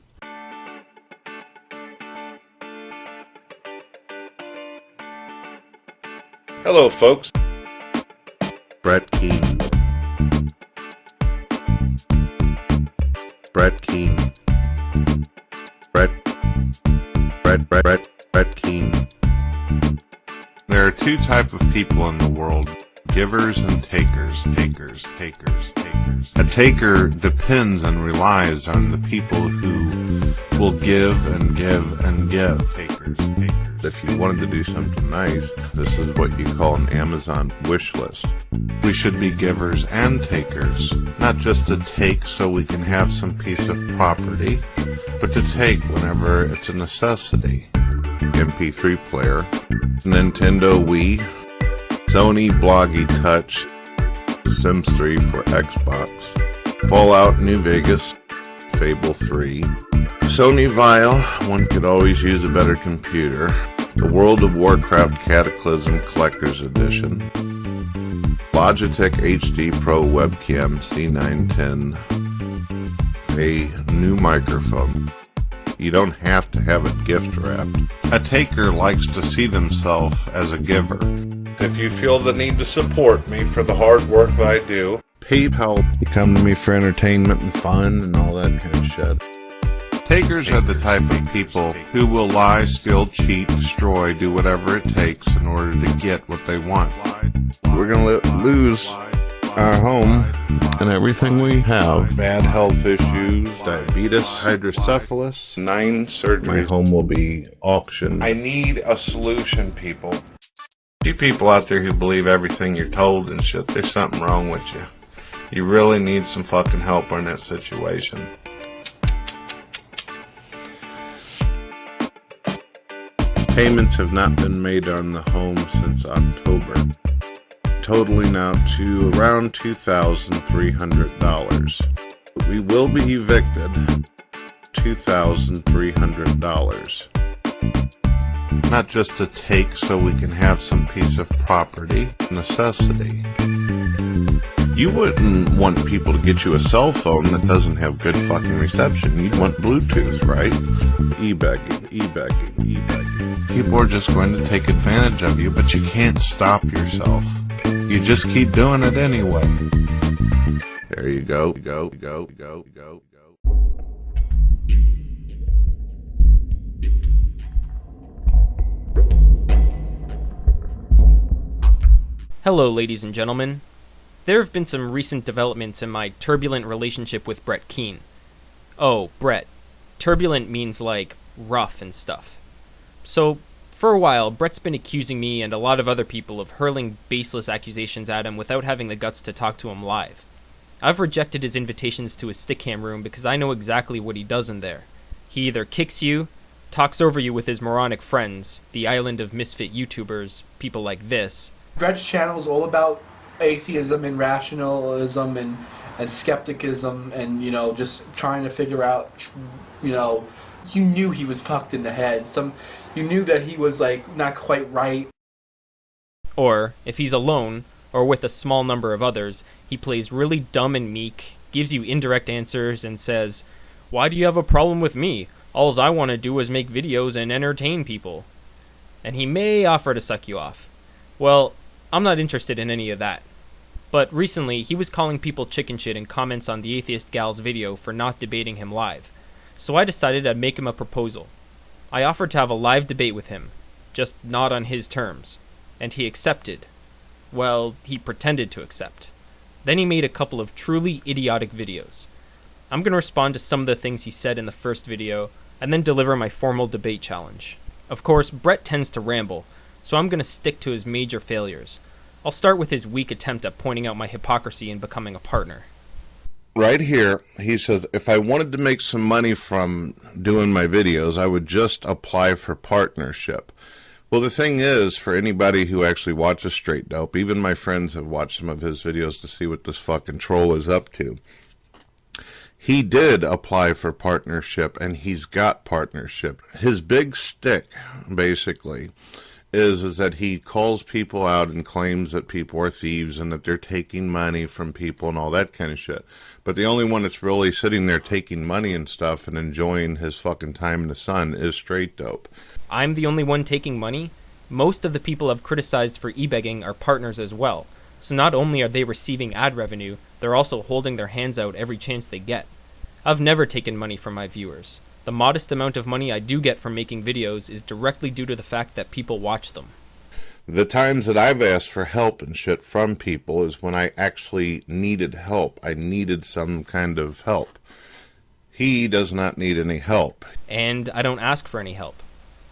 Hello, folks. Brett Keane. Brett Keane. Brett Keane. There are two types of people in the world: givers and takers. A taker depends and relies on the people who will give and give and give. Takers. If you wanted to do something nice, this is what you call an Amazon wish list. We should be givers and takers, not just to take so we can have some piece of property, but to take whenever it's a necessity. MP3 player, Nintendo Wii, Sony Bloggy Touch, Sims 3 for Xbox, Fallout New Vegas, Fable 3, Sony Vial, one could always use a better computer, the World of Warcraft Cataclysm Collector's Edition, Logitech HD Pro Webcam C910, a new microphone. You don't have to have it gift wrapped. A taker likes to see themselves as a giver. If you feel the need to support me for the hard work that I do, PayPal. You come to me for entertainment and fun and all that kind of shit. Takers are the type of people who will lie, steal, cheat, destroy, do whatever it takes in order to get what they want. We're going to lose our home and everything we have. Bad health issues, diabetes, hydrocephalus, 9 surgeries. My home will be auctioned. I need a solution, people. You people out there who believe everything you're told and shit, there's something wrong with you. You really need some fucking help in that situation. Payments have not been made on the home since October, totaling out to around $2,300. We will be evicted. $2,300. Not just to take so we can have some piece of property, necessity. You wouldn't want people to get you a cell phone that doesn't have good fucking reception. You'd want Bluetooth, right? E-begging. People are just going to take advantage of you, but you can't stop yourself. You just keep doing it anyway. There you go.
Hello, ladies and gentlemen. There have been some recent developments in my turbulent relationship with Brett Keane. Oh, Brett. Turbulent means like rough and stuff. So, for a while, Brett's been accusing me and a lot of other people of hurling baseless accusations at him without having the guts to talk to him live. I've rejected his invitations to his stickcam room because I know exactly what he does in there. He either kicks you, talks over you with his moronic friends, the island of misfit YouTubers, people like this.
Brett's channel is all about atheism and rationalism and skepticism and, just trying to figure out, you knew he was fucked in the head. You knew that he was, not quite right.
Or, if he's alone, or with a small number of others, he plays really dumb and meek, gives you indirect answers, and says, "Why do you have a problem with me? Alls I want to do is make videos and entertain people." And he may offer to suck you off. Well, I'm not interested in any of that. But recently, he was calling people chicken shit in comments on the Atheist Gal's video for not debating him live. So I decided I'd make him a proposal. I offered to have a live debate with him, just not on his terms. And he accepted. Well, he pretended to accept. Then he made a couple of truly idiotic videos. I'm going to respond to some of the things he said in the first video, and then deliver my formal debate challenge. Of course, Brett tends to ramble, so I'm going to stick to his major failures. I'll start with his weak attempt at pointing out my hypocrisy in becoming a partner.
Right here, he says, if I wanted to make some money from doing my videos, I would just apply for partnership. Well, the thing is, for anybody who actually watches StraightDope, even my friends have watched some of his videos to see what this fucking troll is up to. He did apply for partnership, and he's got partnership. His big stick, basically, is that he calls people out and claims that people are thieves and that they're taking money from people and all that kind of shit. But the only one that's really sitting there taking money and stuff and enjoying his fucking time in the sun is StraightDope.
I'm the only one taking money? Most of the people I've criticized for e-begging are partners as well. So not only are they receiving ad revenue, they're also holding their hands out every chance they get. I've never taken money from my viewers. The modest amount of money I do get from making videos is directly due to the fact that people watch them.
The times that I've asked for help and shit from people is when I actually needed help. I needed some kind of help. He does not need any help.
And I don't ask for any help.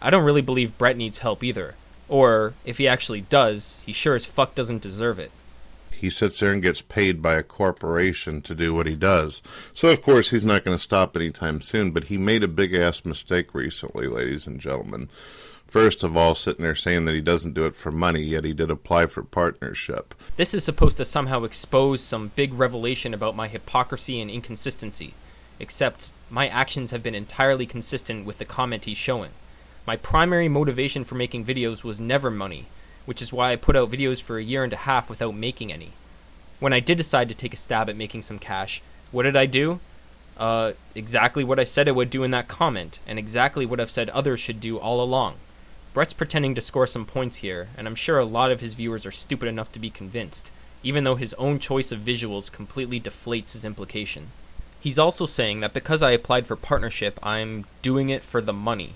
I don't really believe Brett needs help either. Or, if he actually does, he sure as fuck doesn't deserve it.
He sits there and gets paid by a corporation to do what he does. So, of course, he's not going to stop anytime soon, but he made a big-ass mistake recently, ladies and gentlemen. First of all, sitting there saying that he doesn't do it for money, yet he did apply for partnership.
This is supposed to somehow expose some big revelation about my hypocrisy and inconsistency. Except, my actions have been entirely consistent with the comment he's showing. My primary motivation for making videos was never money, which is why I put out videos for a year and a half without making any. When I did decide to take a stab at making some cash, what did I do? Exactly what I said I would do in that comment, and exactly what I've said others should do all along. Brett's pretending to score some points here, and I'm sure a lot of his viewers are stupid enough to be convinced, even though his own choice of visuals completely deflates his implication. He's also saying that because I applied for partnership, I'm doing it for the money.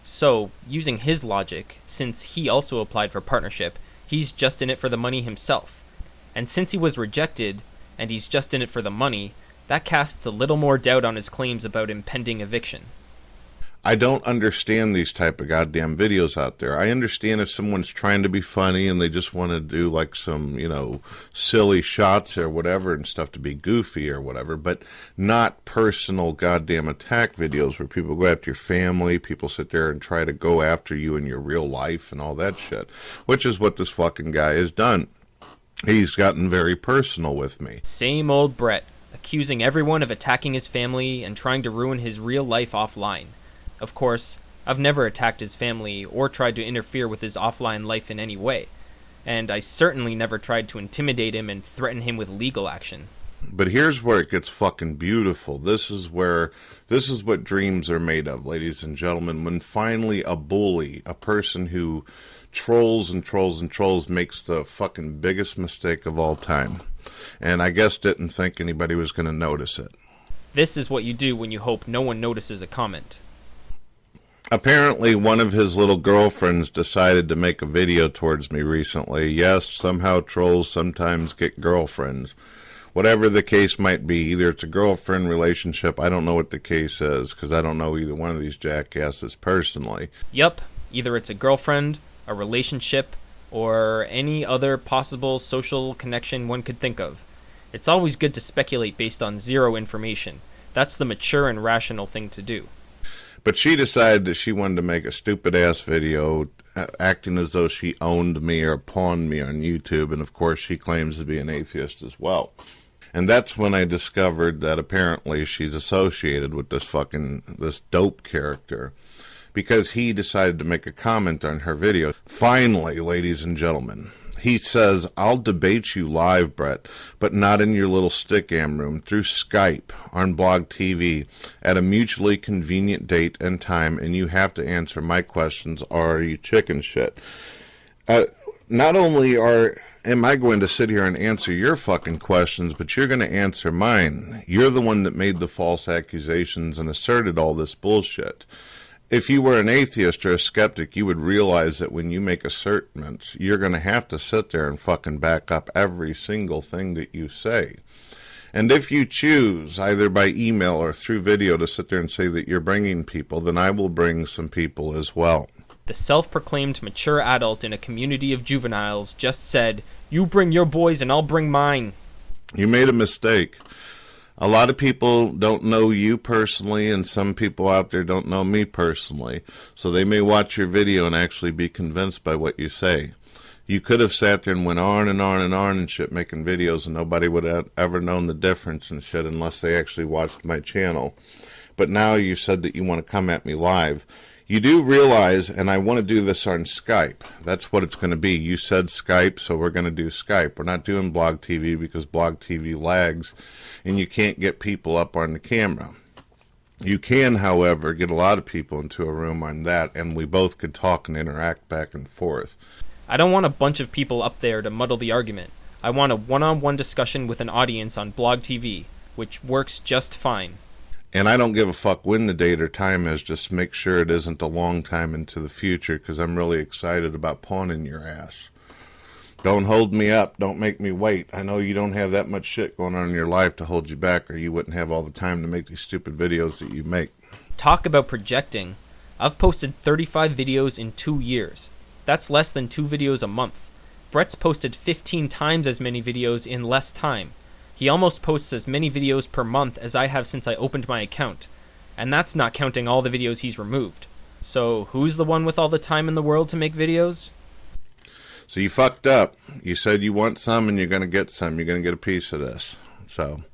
So, using his logic, since he also applied for partnership, he's just in it for the money himself. And since he was rejected, and he's just in it for the money, that casts a little more doubt on his claims about impending eviction.
I don't understand these type of goddamn videos out there. I understand if someone's trying to be funny and they just want to do like some, you know, silly shots or whatever and stuff to be goofy or whatever, but not personal goddamn attack videos where people go after your family, people sit there and try to go after you in your real life and all that shit, which is what this fucking guy has done. He's gotten very personal with me.
Same old Brett, accusing everyone of attacking his family and trying to ruin his real life offline. Of course, I've never attacked his family or tried to interfere with his offline life in any way, and I certainly never tried to intimidate him and threaten him with legal action.
But here's where it gets fucking beautiful. This is what dreams are made of, ladies and gentlemen. When finally a bully, a person who trolls and trolls and trolls, makes the fucking biggest mistake of all time. And I guess didn't think anybody was going to notice it.
This is what you do when you hope no one notices a comment.
Apparently, one of his little girlfriends decided to make a video towards me recently. Yes, somehow trolls sometimes get girlfriends. Whatever the case might be, either it's a girlfriend relationship, I don't know what the case is, because I don't know either one of these jackasses personally.
Yup, either it's a girlfriend, a relationship, or any other possible social connection one could think of. It's always good to speculate based on zero information. That's the mature and rational thing to do.
But she decided that she wanted to make a stupid-ass video acting as though she owned me or pawned me on YouTube, and of course she claims to be an atheist as well. And that's when I discovered that apparently she's associated with this dope character, because he decided to make a comment on her video. Finally, ladies and gentlemen, he says, "I'll debate you live, Brett, but not in your little stick-am room, through Skype, on Blog TV, at a mutually convenient date and time, and you have to answer my questions, or are you chicken shit?" Not only am I going to sit here and answer your fucking questions, but you're going to answer mine. You're the one that made the false accusations and asserted all this bullshit. If you were an atheist or a skeptic, you would realize that when you make assertions, you're going to have to sit there and fucking back up every single thing that you say. And if you choose, either by email or through video, to sit there and say that you're bringing people, then I will bring some people as well.
The self-proclaimed mature adult in a community of juveniles just said, "You bring your boys and I'll bring mine."
You made a mistake. A lot of people don't know you personally, and some people out there don't know me personally. So they may watch your video and actually be convinced by what you say. You could have sat there and went on and on and on and shit making videos, and nobody would have ever known the difference and shit unless they actually watched my channel. But now you said that you want to come at me live. You do realize, and I want to do this on Skype. That's what it's going to be. You said Skype, so we're going to do Skype. We're not doing Blog TV because Blog TV lags, and you can't get people up on the camera. You can, however, get a lot of people into a room on that, and we both could talk and interact back and forth.
I don't want a bunch of people up there to muddle the argument. I want a one-on-one discussion with an audience on Blog TV, which works just fine.
And I don't give a fuck when the date or time is, just make sure it isn't a long time into the future, because I'm really excited about pawning your ass. Don't hold me up. Don't make me wait. I know you don't have that much shit going on in your life to hold you back, or you wouldn't have all the time to make these stupid videos that you make.
Talk about projecting. I've posted 35 videos in 2 years. That's less than 2 videos a month. Brett's posted 15 times as many videos in less time. He almost posts as many videos per month as I have since I opened my account. And that's not counting all the videos he's removed. So who's the one with all the time in the world to make videos?
So you fucked up. You said you want some and you're going to get some. You're going to get a piece of this. So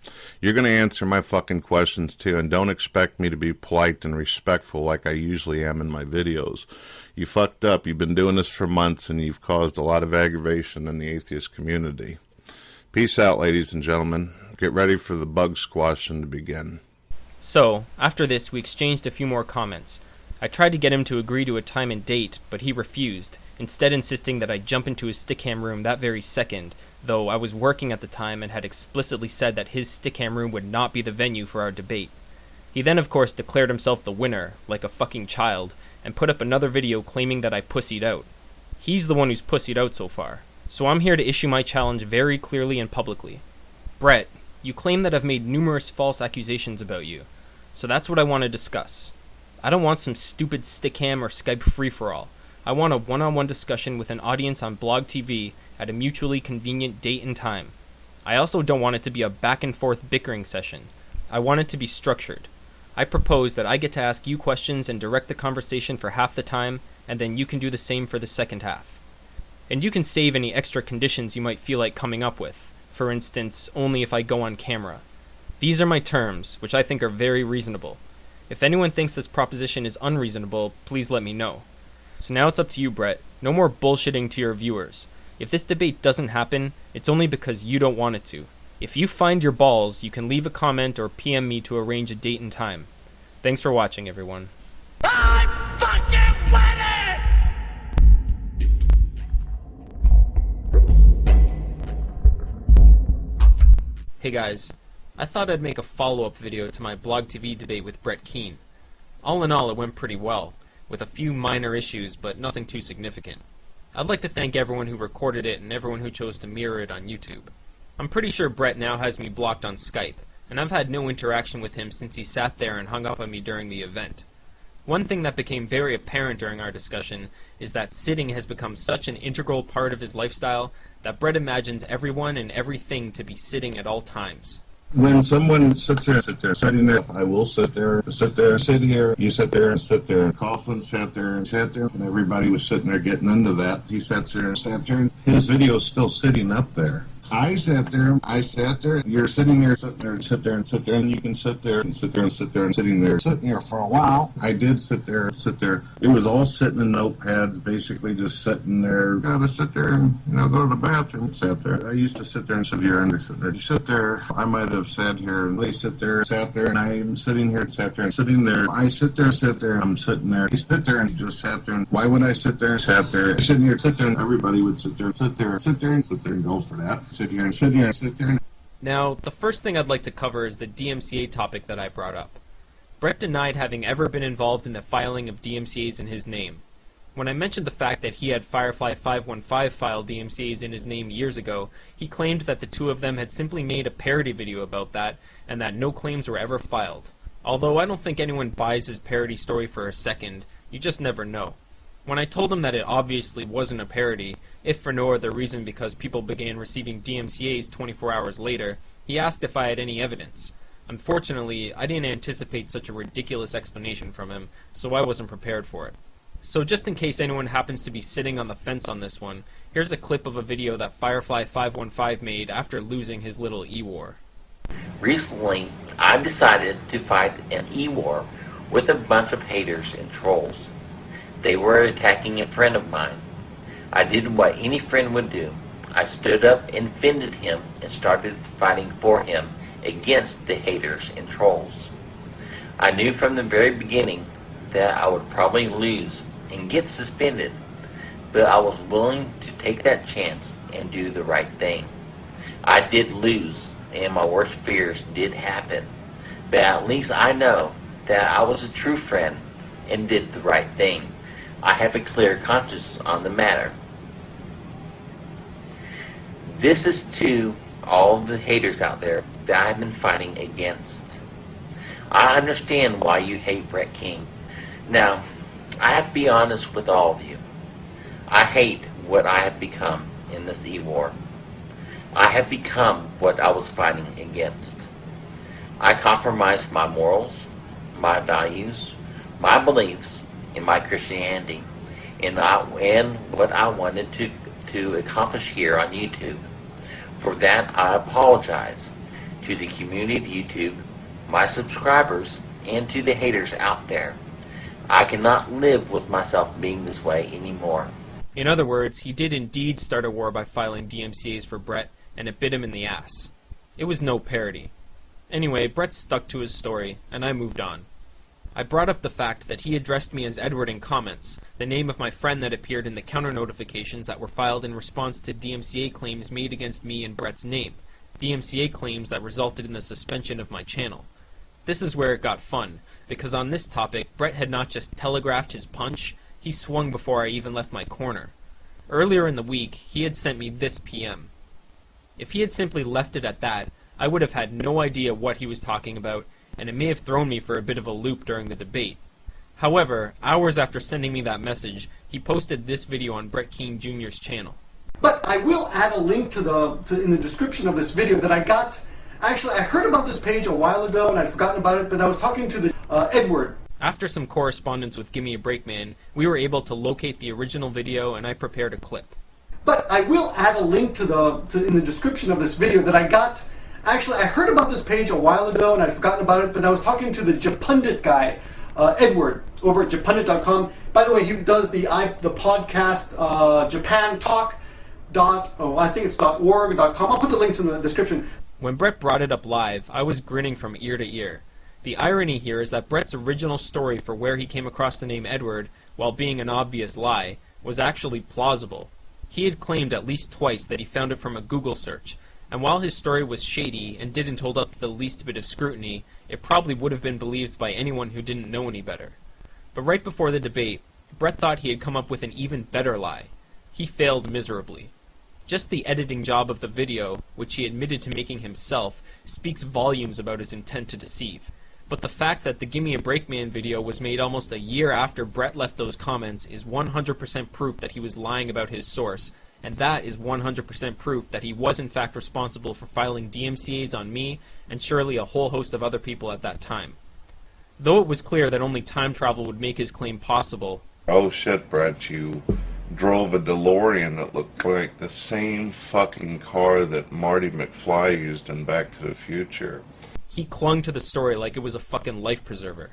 you're going to answer my fucking questions too, and don't expect me to be polite and respectful like I usually am in my videos. You fucked up. You've been doing this for months and you've caused a lot of aggravation in the atheist community. Peace out, ladies and gentlemen. Get ready for the bug squashing to begin.
So, after this, we exchanged a few more comments. I tried to get him to agree to a time and date, but he refused, instead insisting that I jump into his stickam room that very second, though I was working at the time and had explicitly said that his stickam room would not be the venue for our debate. He then, of course, declared himself the winner, like a fucking child, and put up another video claiming that I pussied out. He's the one who's pussied out so far. So I'm here to issue my challenge very clearly and publicly. Brett, you claim that I've made numerous false accusations about you, so that's what I want to discuss. I don't want some stupid stickam or Skype free-for-all. I want a one-on-one discussion with an audience on Blog TV at a mutually convenient date and time. I also don't want it to be a back-and-forth bickering session. I want it to be structured. I propose that I get to ask you questions and direct the conversation for half the time, and then you can do the same for the second half. And you can save any extra conditions you might feel like coming up with. For instance, only if I go on camera. These are my terms, which I think are very reasonable. If anyone thinks this proposition is unreasonable, please let me know. So now it's up to you, Brett. No more bullshitting to your viewers. If this debate doesn't happen, it's only because you don't want it to. If you find your balls, you can leave a comment or PM me to arrange a date and time. Thanks for watching, everyone.
I'm fucking winning!
Hey guys, I thought I'd make a follow-up video to my Blog TV debate with Brett Keane. All in all, it went pretty well, with a few minor issues, but nothing too significant. I'd like to thank everyone who recorded it and everyone who chose to mirror it on YouTube. I'm pretty sure Brett now has me blocked on Skype, and I've had no interaction with him since he sat there and hung up on me during the event. One thing that became very apparent during our discussion is that sitting has become such an integral part of his lifestyle that Brett imagines everyone and everything to be sitting at all times.
When someone sits there, sitting there, I will sit here, you sit there, and sit there. Coughlin sat there, and everybody was sitting there getting into that. He sat there and sat there, and his video's still sitting up there. I sat there, you're sitting there, and you can sit there, and sitting there for a while. I did sit there. It was all sitting in notepads, basically just sitting there. Gotta sit there and, go to the bathroom. Sat there. I used to sit there and sit here and sit there. You sit there, I might have sat here, and they sat there, and I'm sitting here, sat there, and sitting there. I sit there, I'm sitting there. You sit there and just sat there. And why would I sit there, sat there, sitting here, sit there, and everybody would sit there, and go for that. Sit here.
Now, the first thing I'd like to cover is the DMCA topic that I brought up. Brett denied having ever been involved in the filing of DMCAs in his name. When I mentioned the fact that he had Firefly 515 file DMCAs in his name years ago, he claimed that the two of them had simply made a parody video about that, and that no claims were ever filed. Although I don't think anyone buys his parody story for a second, you just never know. When I told him that it obviously wasn't a parody, if for no other reason because people began receiving DMCAs 24 hours later, he asked if I had any evidence. Unfortunately, I didn't anticipate such a ridiculous explanation from him, so I wasn't prepared for it. So just in case anyone happens to be sitting on the fence on this one, here's a clip of a video that Firefly 515 made after losing his little E-War.
Recently, I've decided to fight an E-War with a bunch of haters and trolls. They were attacking a friend of mine. I did what any friend would do. I stood up and defended him and started fighting for him against the haters and trolls. I knew from the very beginning that I would probably lose and get suspended, but I was willing to take that chance and do the right thing. I did lose, and my worst fears did happen, but at least I know that I was a true friend and did the right thing. I have a clear conscience on the matter. This is to all of the haters out there that I have been fighting against. I understand why you hate Brett Keane. Now, I have to be honest with all of you. I hate what I have become in this e-war. I have become what I was fighting against. I compromised my morals, my values, my beliefs, and my Christianity, and what I wanted to accomplish here on YouTube. For that, I apologize to the community of YouTube, my subscribers, and to the haters out there. I cannot live with myself being this way anymore.
In other words, he did indeed start a war by filing DMCAs for Brett, and it bit him in the ass. It was no parody. Anyway, Brett stuck to his story, and I moved on. I brought up the fact that he addressed me as Edward in comments, the name of my friend that appeared in the counter notifications that were filed in response to DMCA claims made against me in Brett's name, DMCA claims that resulted in the suspension of my channel. This is where it got fun, because on this topic, Brett had not just telegraphed his punch, he swung before I even left my corner. Earlier in the week, he had sent me this PM. If he had simply left it at that, I would have had no idea what he was talking about, and it may have thrown me for a bit of a loop during the debate. However, hours after sending me that message, he posted this video on Brett Keane Jr.'s channel.
But I will add a link in the description of this video that I got. Actually, I heard about this page a while ago and I'd forgotten about it, but I was talking to the Edward.
After some correspondence with Gimme a Break Man, we were able to locate the original video and I prepared a clip.
But I will add a link in the description of this video that I got. Actually, I heard about this page a while ago and I'd forgotten about it, but I was talking to the Japundit guy, Edward, over at Japundit.com. By the way, he does the podcast Japan Talk. I think it's .org.com. I'll put the links in the description.
When Brett brought it up live, I was grinning from ear to ear. The irony here is that Brett's original story for where he came across the name Edward, while being an obvious lie, was actually plausible. He had claimed at least twice that he found it from a Google search, and while his story was shady and didn't hold up to the least bit of scrutiny, it probably would have been believed by anyone who didn't know any better. But right before the debate, Brett thought he had come up with an even better lie. He failed miserably. Just the editing job of the video, which he admitted to making himself, speaks volumes about his intent to deceive. But the fact that the Gimme a Break Man video was made almost a year after Brett left those comments is 100% proof that he was lying about his source, and that is 100% proof that he was in fact responsible for filing DMCAs on me and surely a whole host of other people at that time. Though it was clear that only time travel would make his claim possible.
Oh shit, Brett, you drove a DeLorean that looked like the same fucking car that Marty McFly used in Back to the Future.
He clung to the story like it was a fucking life preserver.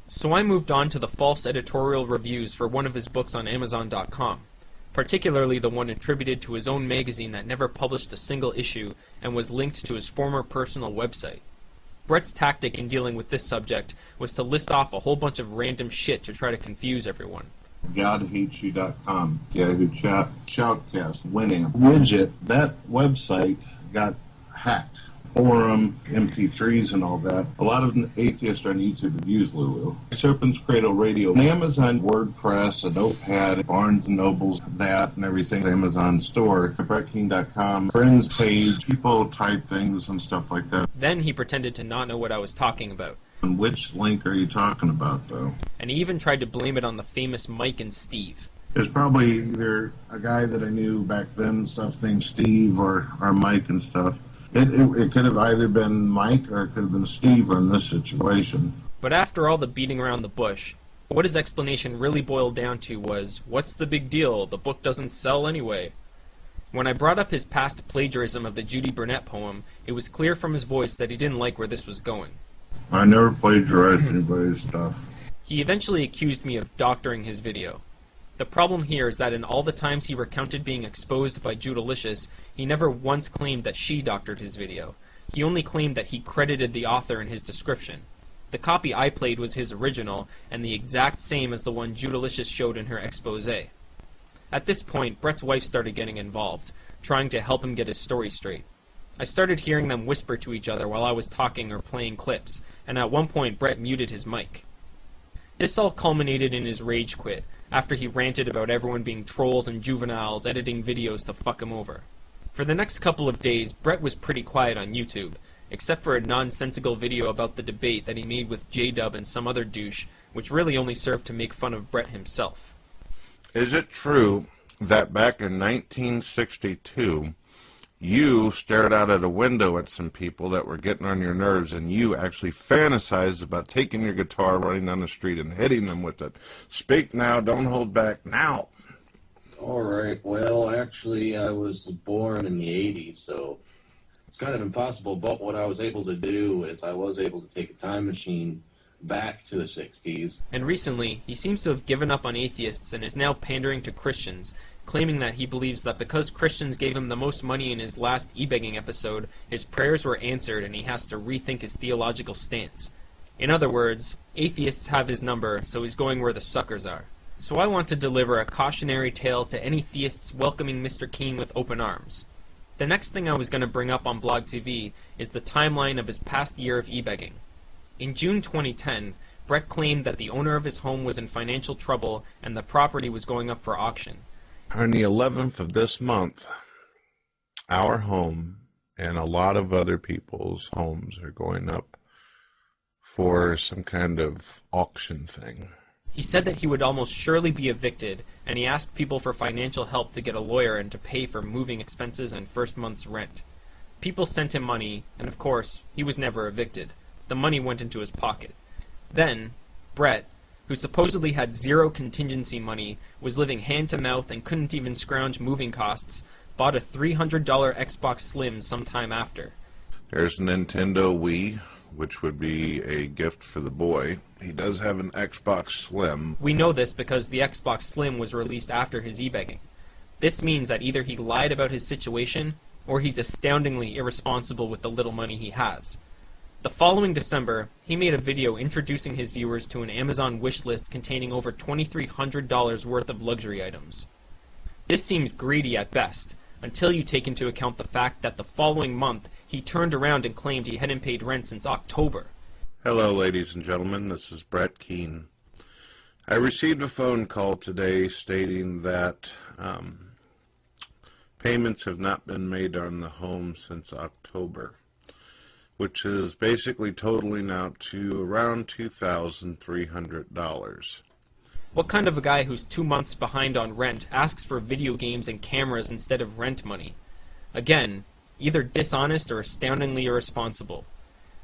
So I moved on to the false editorial reviews for one of his books on Amazon.com, particularly the one attributed to his own magazine that never published a single issue and was linked to his former personal website. Brett's tactic in dealing with this subject was to list off a whole bunch of random shit to try to confuse everyone.
GodHatesYou.com, Yahoo Chat, Shoutcast, Winamp, Widget, that website got hacked. Forum, MP3s and all that. A lot of atheists on YouTube have used Lulu. Serpent's Cradle Radio, Amazon WordPress, a Notepad, Barnes & Noble's, that and everything, Amazon store, BrettKeane.com, friends page, people type things and stuff like that.
Then he pretended to not know what I was talking about.
And which link are you talking about, though?
And he even tried to blame it on the famous Mike and Steve.
There's probably either a guy that I knew back then and stuff named Steve or Mike and stuff. It could have either been Mike or it could have been Steve in this situation.
But after all the beating around the bush, what his explanation really boiled down to was, what's the big deal? The book doesn't sell anyway. When I brought up his past plagiarism of the Judy Burnett poem, it was clear from his voice that he didn't like where this was going.
I never plagiarized anybody's stuff.
He eventually accused me of doctoring his video. The problem here is that in all the times he recounted being exposed by Judalicious, he never once claimed that she doctored his video. He only claimed that he credited the author in his description. The copy I played was his original, and the exact same as the one Judalicious showed in her expose. At this point, Brett's wife started getting involved, trying to help him get his story straight. I started hearing them whisper to each other while I was talking or playing clips, and at one point Brett muted his mic. This all culminated in his rage quit, after he ranted about everyone being trolls and juveniles editing videos to fuck him over. For the next couple of days, Brett was pretty quiet on YouTube, except for a nonsensical video about the debate that he made with StraightDope and some other douche, which really only served to make fun of Brett himself.
Is it true that back in 1962, you stared out at a window at some people that were getting on your nerves, and you actually fantasized about taking your guitar, running down the street, and hitting them with it? Speak now, don't hold back now.
All right, well, actually, I was born in the 80s, so it's kind of impossible, but what I was able to do is I was able to take a time machine back to the 60s.
And recently, he seems to have given up on atheists and is now pandering to Christians, claiming that he believes that because Christians gave him the most money in his last e-begging episode, his prayers were answered and he has to rethink his theological stance. In other words, atheists have his number, so he's going where the suckers are. So I want to deliver a cautionary tale to any theists welcoming Mr. Keane with open arms. The next thing I was going to bring up on Blog TV is the timeline of his past year of e-begging. In June 2010, Brett claimed that the owner of his home was in financial trouble and the property was going up for auction.
On the 11th of this month, our home and a lot of other people's homes are going up for some kind of auction thing.
He said that he would almost surely be evicted, and he asked people for financial help to get a lawyer and to pay for moving expenses and first month's rent. People sent him money, and of course, he was never evicted. The money went into his pocket. Then, Brett, who supposedly had zero contingency money, was living hand-to-mouth and couldn't even scrounge moving costs, bought a $300 Xbox Slim sometime after.
There's a Nintendo Wii, which would be a gift for the boy. He does have an Xbox Slim.
We know this because the Xbox Slim was released after his e-begging. This means that either he lied about his situation, or he's astoundingly irresponsible with the little money he has. The following December, he made a video introducing his viewers to an Amazon wish list containing over $2,300 worth of luxury items. This seems greedy at best, until you take into account the fact that the following month he turned around and claimed he hadn't paid rent since October.
Hello, ladies and gentlemen. This is Brett Keane. I received a phone call today stating that payments have not been made on the home since October, which is basically totaling out to around $2,300.
What kind of a guy who's 2 months behind on rent asks for video games and cameras instead of rent money? Again, either dishonest or astoundingly irresponsible.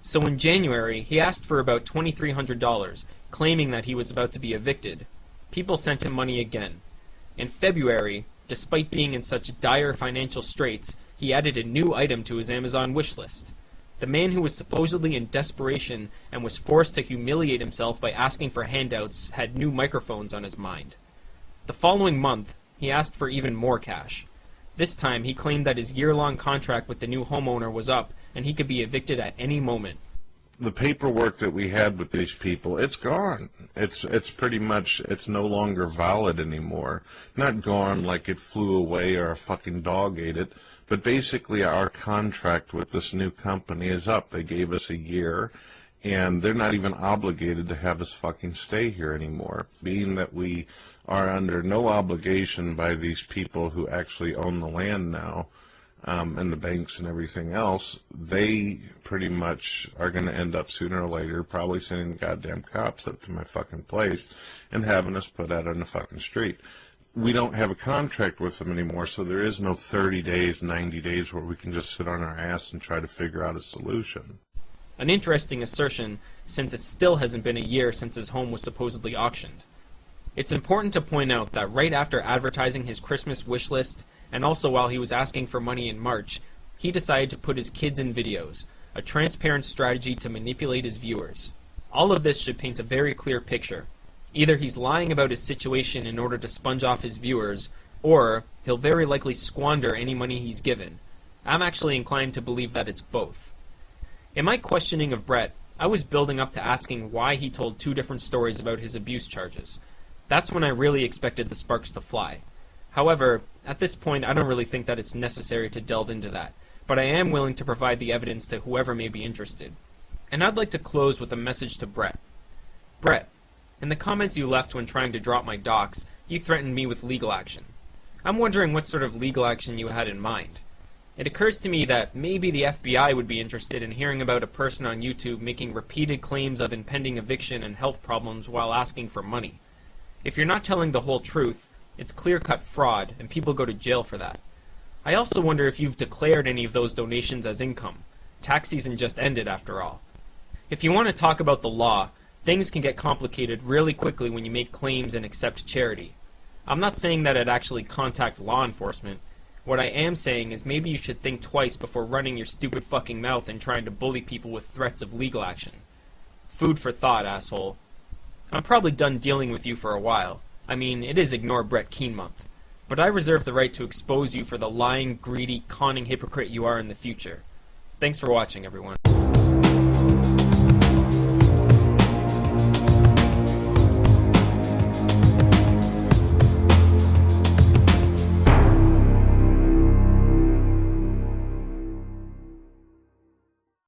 So in January, he asked for about $2,300, claiming that he was about to be evicted. People sent him money again. In February, despite being in such dire financial straits, he added a new item to his Amazon wish list. The man who was supposedly in desperation and was forced to humiliate himself by asking for handouts had new microphones on his mind. The following month, he asked for even more cash. This time, he claimed that his year-long contract with the new homeowner was up and he could be evicted at any moment.
The paperwork that we had with these people, it's gone. It's pretty much, it's no longer valid anymore. Not gone like it flew away or a fucking dog ate it, but basically our contract with this new company is up. They gave us a year, and they're not even obligated to have us fucking stay here anymore. Being that we are under no obligation by these people who actually own the land now, and the banks and everything else, they pretty much are going to end up sooner or later probably sending the goddamn cops up to my fucking place and having us put out on the fucking street. We don't have a contract with them anymore, so there is no 30 days, 90 days where we can just sit on our ass and try to figure out a solution.
An interesting assertion, since it still hasn't been a year since his home was supposedly auctioned. It's important to point out that right after advertising his Christmas wish list, and also while he was asking for money in March, he decided to put his kids in videos, a transparent strategy to manipulate his viewers. All of this should paint a very clear picture. Either he's lying about his situation in order to sponge off his viewers, or he'll very likely squander any money he's given. I'm actually inclined to believe that it's both. In my questioning of Brett, I was building up to asking why he told two different stories about his abuse charges. That's when I really expected the sparks to fly. However, at this point I don't really think that it's necessary to delve into that, but I am willing to provide the evidence to whoever may be interested. And I'd like to close with a message to Brett. Brett, in the comments you left when trying to drop my docs, you threatened me with legal action. I'm wondering what sort of legal action you had in mind. It occurs to me that maybe the FBI would be interested in hearing about a person on YouTube making repeated claims of impending eviction and health problems while asking for money. If you're not telling the whole truth, it's clear-cut fraud, and people go to jail for that. I also wonder if you've declared any of those donations as income. Tax season just ended, after all. If you want to talk about the law, things can get complicated really quickly when you make claims and accept charity. I'm not saying that I'd actually contact law enforcement. What I am saying is maybe you should think twice before running your stupid fucking mouth and trying to bully people with threats of legal action. Food for thought, asshole. I'm probably done dealing with you for a while. I mean, it is Ignore Brett Keane month. But I reserve the right to expose you for the lying, greedy, conning hypocrite you are in the future. Thanks for watching, everyone.